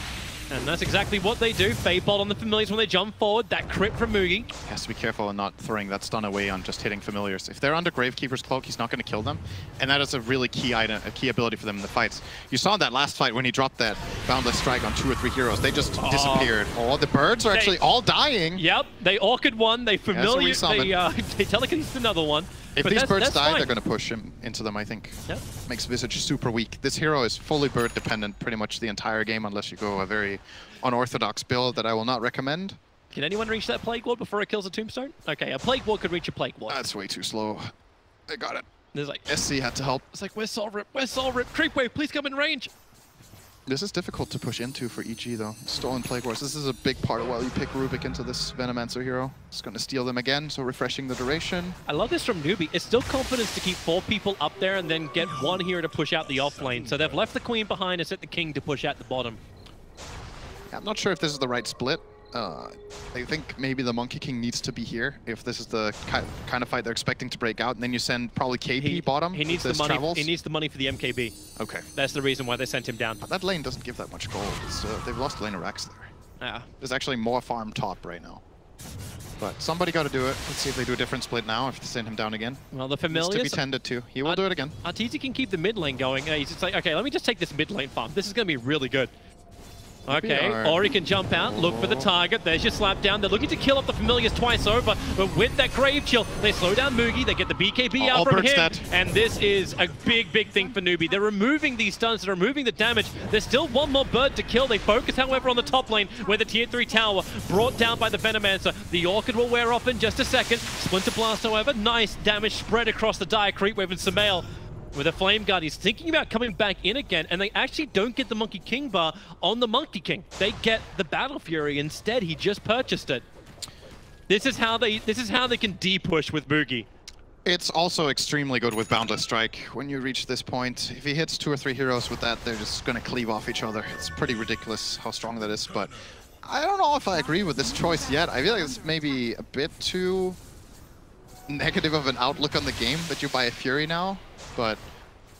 E: And that's exactly what they do. Fade Bolt on the familiars when they jump forward. That crit from Mugi.
F: Has to be careful and not throwing that stun away on just hitting familiars. If they're under Gravekeeper's Cloak, he's not going to kill them. And that is a really key item, a key ability for them in the fights. You saw that last fight when he dropped that Boundless Strike on 2 or 3 heroes. They just disappeared. Oh, the birds are actually all dying.
E: Yep, they orchid one, they familiar, they telekinesis another one.
F: If these birds die, they're going to push him into them, I think.
E: Yep.
F: Makes Visage super weak. This hero is fully bird dependent pretty much the entire game unless you go a very unorthodox build that I will not recommend.
E: Can anyone reach that Plague Ward before it kills a Tombstone? Okay, a Plague Ward could reach a Plague Ward.
F: That's way too slow. They got it.
E: There's like
F: SC had to help.
E: It's like, where's Soul Rip? Where's Soul Rip? Creep Wave, please come in range.
F: This is difficult to push into for EG though. Stolen Plague Wars. This is a big part of why you pick Rubik into this Venomancer hero. It's going to steal them again, so refreshing the duration.
E: I love this from NewBee. It's still confidence to keep 4 people up there and then get 1 hero to push out the off lane. So they've left the Queen behind and set the King to push out the bottom.
F: I'm not sure if this is the right split. I think maybe the Monkey King needs to be here if this is the kind of fight they're expecting to break out, and then you send probably KP bottom.
E: He needs the money. Travels. He needs the money for the MKB.
F: Okay.
E: That's the reason why they sent him down.
F: But that lane doesn't give that much gold. They've lost lane of Rax there.
E: Yeah.
F: There's actually more farm top right now. But somebody got to do it. Let's see if they do a different split now, if they send him down again.
E: Well, the Familiars...
F: Needs to be tended to. He will do it again.
E: Arteezy can keep the mid lane going. He's just like, okay, let me just take this mid lane farm. This is going to be really good. Okay, Ori can jump out, look for the target. There's your slap down. They're looking to kill up the familiars twice over, but with that Grave Chill, they slow down Mugi. They get the BKB out from him, and this is a big, big thing for NewBee. They're removing these stuns, they're removing the damage. There's still 1 more bird to kill. They focus, however, on the top lane, where the tier 3 tower brought down by the Venomancer. The Orchid will wear off in just a second. Splinter Blast, however, nice damage spread across the Dire Creep Wave, and Samael with a Flame Guard. He's thinking about coming back in again, and they actually don't get the Monkey King bar on the Monkey King. They get the Battle Fury instead. He just purchased it. This is how they can D-push with Mugi.
F: It's also extremely good with Boundless Strike. When you reach this point, if he hits 2 or 3 heroes with that, they're just going to cleave off each other. It's pretty ridiculous how strong that is, but I don't know if I agree with this choice yet. I feel like it's maybe a bit too negative of an outlook on the game that you buy a Fury now. But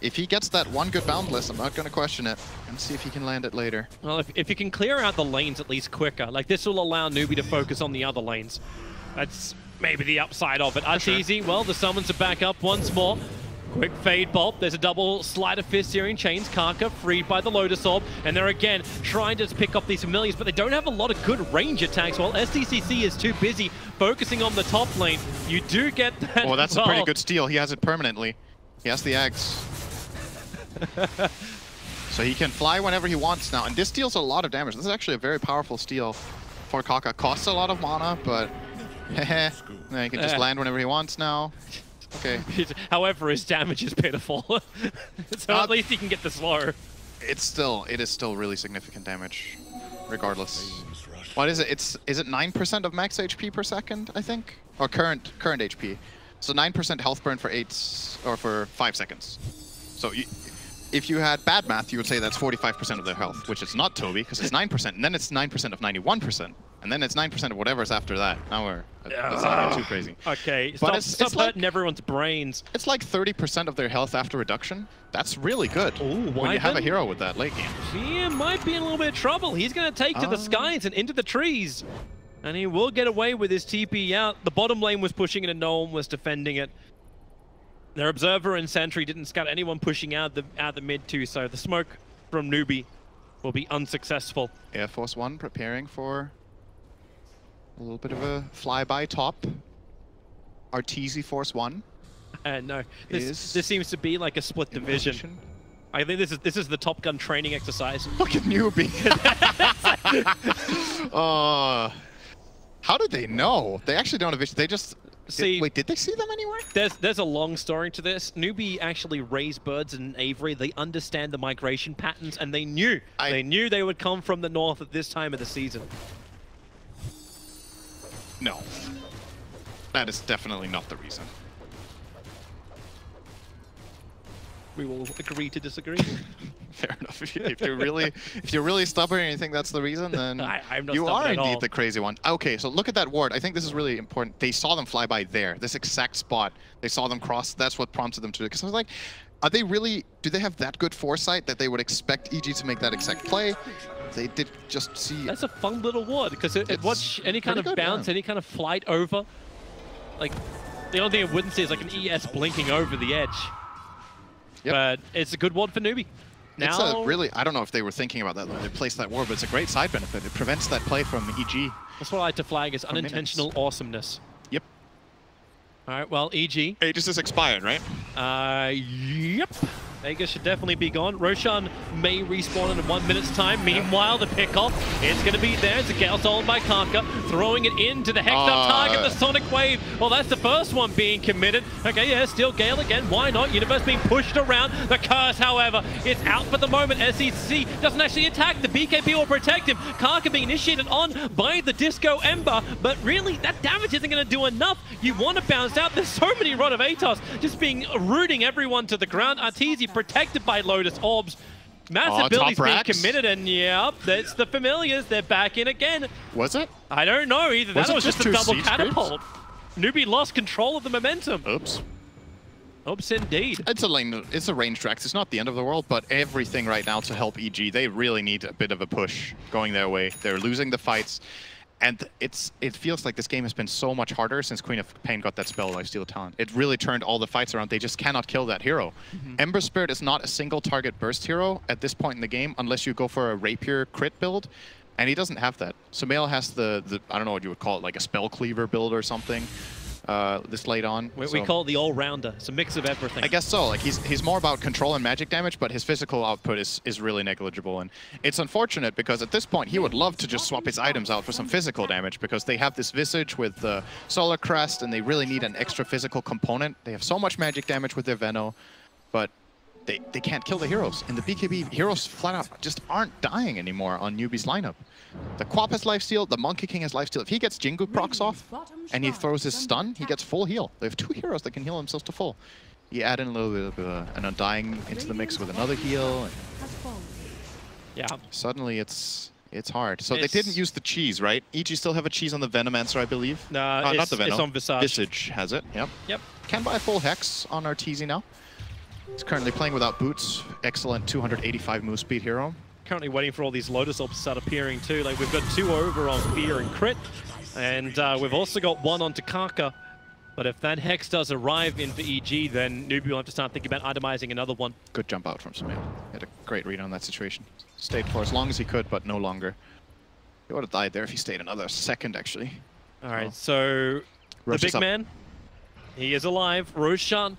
F: if he gets that 1 good Boundless, I'm not going to question it, and see if he can land it later.
E: Well, if you can clear out the lanes at least quicker, like this will allow NewBee to focus on the other lanes. That's maybe the upside of it. Arteezy, well, the summons are back up once more. Quick Fade Bolt. There's a double Sleight of Fist here in chains. Karka freed by the Lotus Orb, and they're again trying to pick up these familiars, but they don't have a lot of good range attacks. While SDCC is too busy focusing on the top lane, you do get that.
F: Oh, that's a pretty good steal. He has it permanently. He has the eggs. So he can fly whenever he wants now. And this deals a lot of damage. This is actually a very powerful steal for Kaka. Costs a lot of mana, but he can just land whenever he wants now. Okay.
E: However, his damage is pitiful. So at least he can get the slow.
F: It is still really significant damage, regardless. What is it? Is it 9% of max HP per second, I think? Or current HP. So 9% health burn for 5 seconds. So if you had bad math, you would say that's 45% of their health, which is not Toby, because it's 9%, and then it's 9% of 91%, and then it's 9% of whatever's after that. Now that's not too crazy.
E: Okay, but stop hurting everyone's brains.
F: It's like 30% of their health after reduction. That's really good.
E: Ooh,
F: when you have a hero with that late game.
E: He might be in a little bit of trouble. He's going to take to the skies and into the trees. And he will get away with his TP out. The bottom lane was pushing it and no one was defending it. Their Observer and Sentry didn't scout anyone pushing out the mid too, so the smoke from NewBee will be unsuccessful.
F: Air Force 1 preparing for a little bit of a flyby top. Arteezy Force 1.
E: No, this seems to be like a split division. I think this is the Top Gun training exercise.
F: Look at NewBee. How did they know? They actually don't have vision. They just wait. Did they see them anywhere?
E: There's a long story to this. NewBee actually raised birds in Avery. They understand the migration patterns, and they knew they would come from the north at this time of the season.
F: No, that is definitely not the reason.
E: We will agree to disagree.
F: Fair enough. If you're really stubborn and you think that's the reason, then
E: I'm not
F: you are
E: at all.
F: indeed the crazy one. Okay, so look at that ward. I think this is really important. They saw them fly by there, this exact spot. They saw them cross. That's what prompted them to do it. Because I was like, are they really? Do they have that good foresight that they would expect EG to make that exact play? They did just see.
E: That's a fun little ward because it watch any kind of
F: good,
E: bounce, any kind of flight over. Like the only thing I wouldn't see is like an ES blinking over the edge.
F: Yep.
E: But it's a good ward for NewBee. Now,
F: it's a really, I don't know if they were thinking about that when they placed that ward, but it's a great side benefit. It prevents that play from EG.
E: That's what I like to flag as unintentional awesomeness.
F: Yep.
E: All right, well, EG.
F: Aegis is expired, right?
E: Yep. Aegis should definitely be gone. Roshan may respawn in 1 minute's time. Meanwhile, the pickoff, it's going to be there. It's a Gale stolen by Karka, throwing it into the hexed up target, the Sonic Wave. Well, that's the first one being committed. Okay, yeah, still Gale again. Why not? Universe being pushed around. The curse, however, it's out for the moment. SEC doesn't actually attack. The BKB will protect him. Karka being initiated on by the Disco Ember, but really, that damage isn't going to do enough. You want to bounce out. There's so many Rod of Atos just being rooting everyone to the ground. Arteezy protected by Lotus Orbs. Massive abilities being committed, and yep, that's the Familiars. They're back in again.
F: Was it?
E: I don't know either. That was just a double catapult.
F: Groups?
E: NewBee lost control of the momentum.
F: Oops.
E: Oops, indeed.
F: It's a range track. It's not the end of the world, but everything right now to help EG. They really need a bit of a push going their way. They're losing the fights. And it feels like this game has been so much harder since Queen of Pain got that spell, Lifesteal Talent. It really turned all the fights around. They just cannot kill that hero. Ember Spirit is not a single target burst hero at this point in the game unless you go for a Rapier crit build, and he doesn't have that. Sumail has the I don't know what you would call it, like a Spell Cleaver build or something. This late on.
E: We call it the all-rounder. It's a mix of everything.
F: I guess so. Like he's more about control and magic damage, but his physical output is really negligible. And it's unfortunate because at this point he would love to just swap his items out for some physical damage because they have this Visage with the Solar Crest and they really need an extra physical component. They have so much magic damage with their Veno, but they can't kill the heroes. And the BKB heroes flat out just aren't dying anymore on NewBee's lineup. The Quap has lifesteal, the Monkey King has lifesteal. If he gets Jingu procs off and he throws his stun, he gets full heal. They have 2 heroes that can heal themselves to full. You add in a little bit of an Undying into the mix with another heal. And
E: yeah.
F: Suddenly it's hard. So they didn't use the cheese, right? EG still have a cheese on the Venomancer, I believe.
E: No,
F: not the Venom.
E: It's on Visage.
F: Visage has it, yep.
E: Yep.
F: Can buy a full Hex on Arteezy now. He's currently playing without boots. Excellent 285 move speed hero.
E: Currently waiting for all these Lotus Orbs to start appearing too. Like we've got 2 over on Fear and Crit, and we've also got 1 onto Karka. But if that Hex does arrive in for EG, then NewBee will have to start thinking about itemizing another one.
F: Good jump out from Sumail. Had a great read on that situation. Stayed for as long as he could, but no longer. He would have died there if he stayed another second, actually.
E: All right, so the big man, he is alive. Roshan,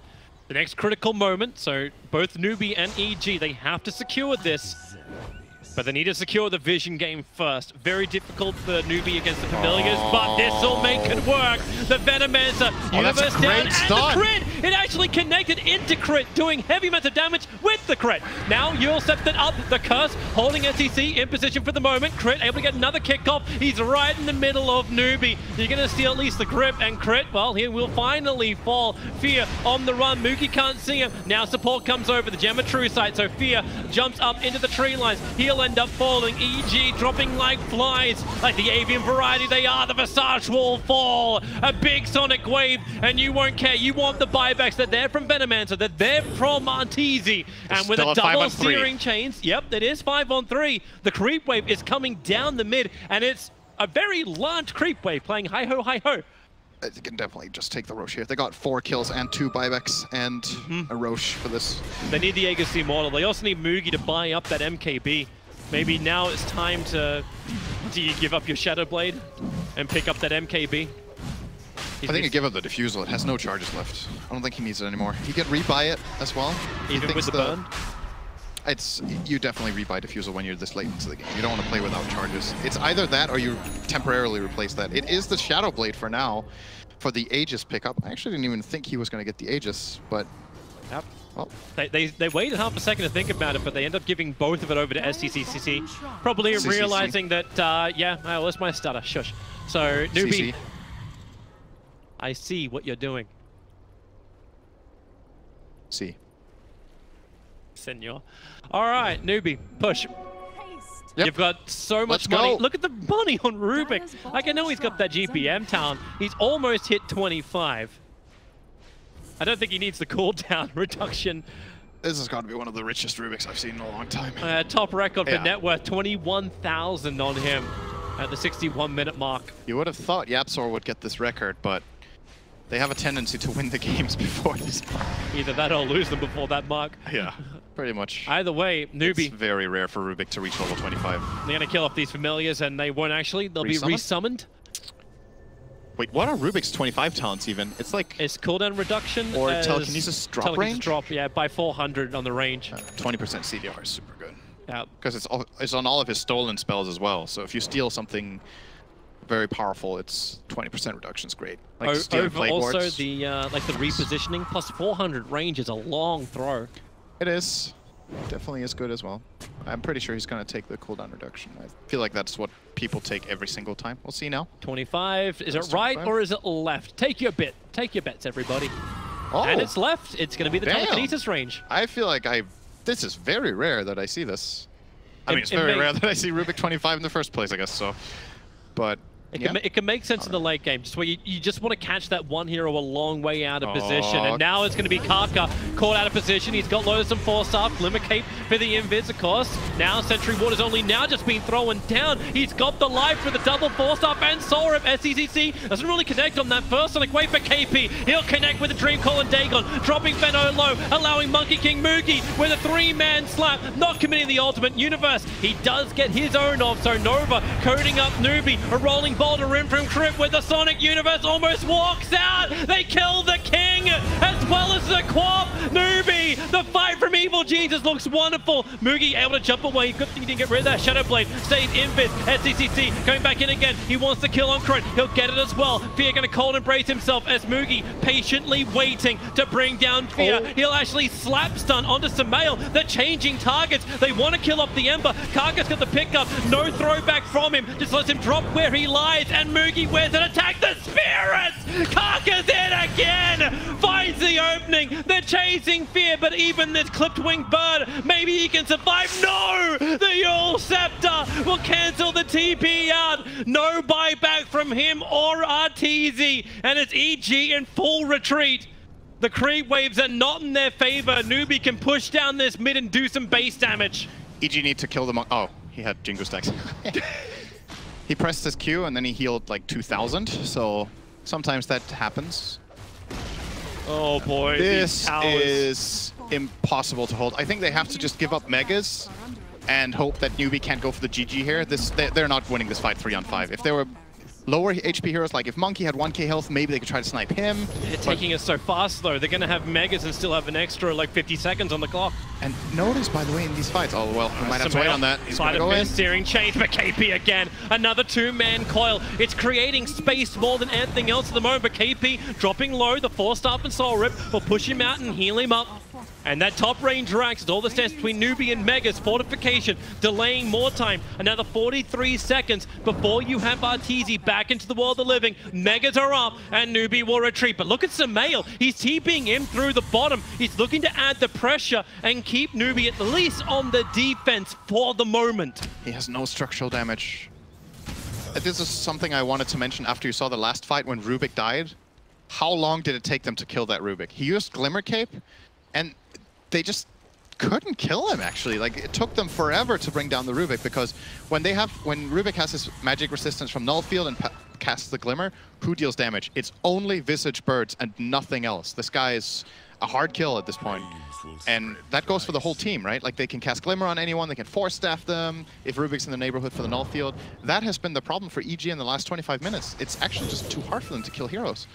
E: the next critical moment. So both NewBee and EG, they have to secure this. But they need to secure the vision game first. Very difficult for NewBee against the Familiars, but this will make it work. The Venomancer, Universe down, and the crit! It actually connected into crit, doing heavy amounts of damage with the crit. Now Yule steps it up, the curse, holding SEC in position for the moment. Crit able to get another kickoff. He's right in the middle of NewBee. You're going to steal at least the grip, and crit, well, he will finally fall. Fear on the run. Mookie can't see him. Now support comes over the Gem of True Sight, so Fear jumps up into the tree lines. He'll end up falling. EG dropping like flies. Like the avian variety they are, the Visage will fall. A big Sonic Wave, and you won't care. You want the buybacks. They're there from Venomancer. They're there from Arteezy. And with a double steering chains, yep, it is 5-on-3. The creep wave is coming down the mid, and it's a very large creep wave playing hi-ho, hi-ho.
F: They can definitely just take the Roche here. They got 4 kills and 2 buybacks and a Roche for this.
E: They need the Aegis Immortal. They also need Mugi to buy up that MKB. Maybe now it's time to... Do you give up your Shadow Blade and pick up that MKB?
F: I think you give up the Diffusal. It has no charges left. I don't think he needs it anymore. He can rebuy it as well.
E: Even with the burn?
F: You definitely rebuy Diffusal when you're this late into the game. You don't want to play without charges. It's either that or you temporarily replace that. It is the Shadow Blade for now for the Aegis pickup. I actually didn't even think he was going to get the Aegis, but...
E: Yep.
F: Well,
E: they waited half a second to think about it, but they end up giving both of it over to SCCCC. Probably realizing that, yeah, well, that's my stutter. Shush. So, NewBee, I see what you're doing.
F: See.
E: senor. All right, NewBee, push.
A: Yep.
E: You've got so much money. Look at the money on Rubik. Like, I know he's got that GPM talent. He's almost hit 25. I don't think he needs the cooldown reduction.
F: This has got to be one of the richest Rubiks I've seen in a long time.
E: Top record for net worth, 21,000 on him at the 61-minute mark.
F: You would have thought Yapzor would get this record, but they have a tendency to win the games before this mark.
E: Either that or lose them before that mark.
F: Yeah, pretty much.
E: Either way, NewBee.
F: It's very rare for Rubik to reach level 25.
E: They're going to kill off these familiars, and they won't actually. They'll be resummoned.
F: Wait, what are Rubik's 25 talents even? It's like...
E: It's cooldown reduction.
F: Or telekinesis drop range?
E: Drop, yeah, by 400 on the range.
F: 20% CDR is super good.
E: Yeah.
F: Because it's on all of his stolen spells as well. So if you steal something very powerful, it's 20% reduction is great. Like stealing plague
E: also
F: wards.
E: the like the repositioning plus 400 range is a long throw.
F: It is. Definitely is good as well. I'm pretty sure he's going to take the cooldown reduction. I feel like that's what people take every single time. We'll see now.
E: 25. Is it right or is it left? Take your bit. Take your bets, everybody.
F: Oh.
E: And it's left. It's going to be the telekinesis range.
F: I feel like this is very rare that I see this. I mean, it's very rare that I see Rubik 25 in the first place, I guess so. But
E: it can make sense in the late game, just where you just want to catch that one hero a long way out of position. And now it's going to be Kaka caught out of position. He's got loads of 4-star, Glimmer Cape for the invis, of course. Now Sentry Ward has only now just been thrown down. He's got the life for the double 4-star and Soul Rip. SCCC doesn't really connect on that first Sonic Wave for KP. He'll connect with the Dream Call and Dagon, dropping Feno low, allowing Monkey King Moogie with a 3-man slap, not committing the ultimate universe. He does get his own off, so Nova coding up NewBee, a rolling boulder in from Crypt with the Sonic Universe almost walks out. They kill the King as well as the Quap. NewBee, the fight from Evil Jesus looks wonderful. Moogie able to jump away. Good thing he didn't get rid of that Shadow Blade. Stays invis. SCCC going back in again. He wants to kill on Crone. He'll get it as well. Fear going to cold embrace himself as Moogie patiently waiting to bring down Fear. He'll actually slap stun onto Samael. They're changing targets. They want to kill off the Ember. Kaka's got the pickup. No throwback from him. Just lets him drop where he lies. And Moogie wears an attack. The Spirits! Kaka's in again! Finds the opening. They're chasing Fear, but even this clipped wing bird, maybe he can survive. No! The Yule Scepter will cancel the TP out. No buyback from him or Arteezy. And it's EG in full retreat. The creep waves are not in their favor. NewBee can push down this mid and do some base damage.
F: EG need to kill them. Oh, he had Jingo stacks. He pressed his Q and then he healed like 2,000, so sometimes that happens.
E: Oh boy,
F: this is impossible to hold. I think they have to just give up Megas and hope that NewBee can't go for the GG here. They're not winning this fight 3-on-5. If they were lower HP heroes, like if Monkey had 1k health, maybe they could try to snipe him.
E: They're taking it so fast though. They're going to have Megas and still have an extra like 50 seconds on the clock.
F: And notice, by the way, in these fights, oh well, we might have to wait on that. He's going to go in.
E: Steering change for KP again. Another 2-man coil. It's creating space more than anything else at the moment, but KP dropping low. The 4-star and Soul Rip will push him out and heal him up. And that top range racks, all the stats between NewBee and Megas, fortification, delaying more time. Another 43 seconds before you have Arteezy back into the world of living. Megas are up and NewBee will retreat. But look at Samael. He's TPing him through the bottom. He's looking to add the pressure and keep NewBee at least on the defense for the moment.
F: He has no structural damage. This is something I wanted to mention after you saw the last fight when Rubik died. How long did it take them to kill that Rubik? He used Glimmer Cape and they just couldn't kill him, actually. Like, it took them forever to bring down the Rubik, because when Rubik has his magic resistance from Null Field and casts the Glimmer, who deals damage? It's only Visage Birds and nothing else. This guy is a hard kill at this point. And that goes for the whole team, right? Like, they can cast Glimmer on anyone, they can force staff them if Rubik's in the neighborhood for the Null Field. That has been the problem for EG in the last 25 minutes. It's actually just too hard for them to kill heroes.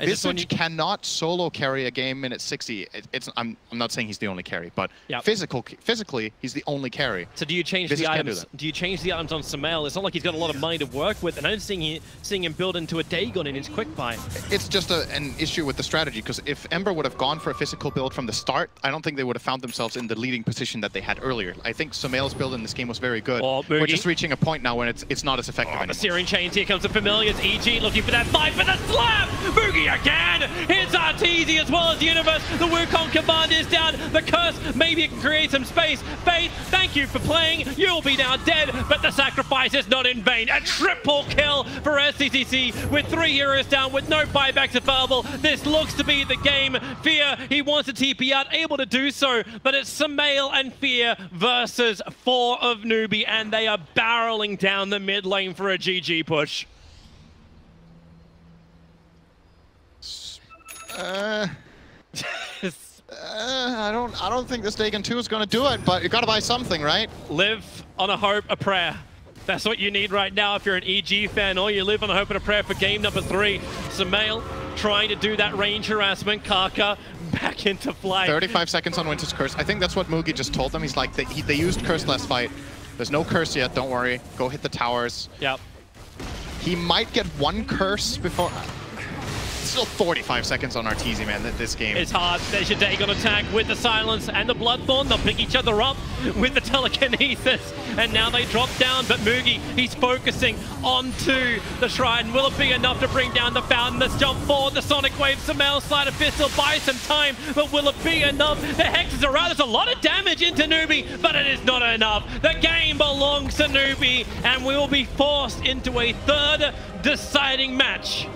F: Visage cannot solo carry a game at 60. I'm not saying he's the only carry, but physically, he's the only carry.
E: So do you change the items? Do you change the items on Samael? It's not like he's got a lot of money to work with, and I'm seeing him build into a Dagon in his quick buy.
F: It's just an issue with the strategy, because if Ember would have gone for a physical build from the start, I don't think they would have found themselves in the leading position that they had earlier. I think Samael's build in this game was very good. We're just reaching a point now when it's not as effective anymore.
E: The Searing Chains, here comes the Familiars. EG looking for that fight for the slap! Moogie NewBee again. Here's Arteezy as well as Universe. The Wukong command is down. The curse, maybe it can create some space. Faith, thank you for playing. You'll be now dead, but the sacrifice is not in vain. A triple kill for SCCC with 3 heroes down with no buybacks available. This looks to be the game. Fear, he wants to TP out, able to do so, but it's Sumail and Fear versus 4 of NewBee, and they are barreling down the mid lane for a GG push.
F: I don't think this Dagon 2 is going to do it, but you got to buy something, right?
E: Live on a hope, a prayer. That's what you need right now if you're an EG fan, or you live on a hope and a prayer for game number 3. Sumail trying to do that range harassment. Kaka back into flight.
F: 35 seconds on Winter's Curse. I think that's what Mugi just told them. He's like, they used Curse last fight. There's no Curse yet, don't worry. Go hit the towers.
E: Yep.
F: He might get 1 Curse before... Still 45 seconds on Arteezy, man, this game.
E: It's hard. There's your Dagon attack with the Silence and the Bloodthorn. They'll pick each other up with the Telekinesis. And now they drop down, but Mugi, he's focusing onto the Shrine. Will it be enough to bring down the Fountain? Let's jump forward. The Sonic Wave, Sumail, Slider Fist will buy some time, but will it be enough? The Hexes are out. There's a lot of damage into NewBee, but it is not enough. The game belongs to NewBee, and we will be forced into a 3rd deciding match.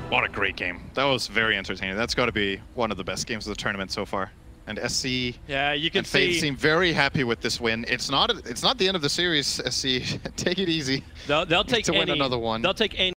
F: What a great game. That was very entertaining. That's got to be one of the best games of the tournament so far. And SC
E: yeah, you can
F: and Faith seem very happy with this win. It's not the end of the series, SC. Take it easy.
E: They'll take
F: to win another one.
E: They'll take any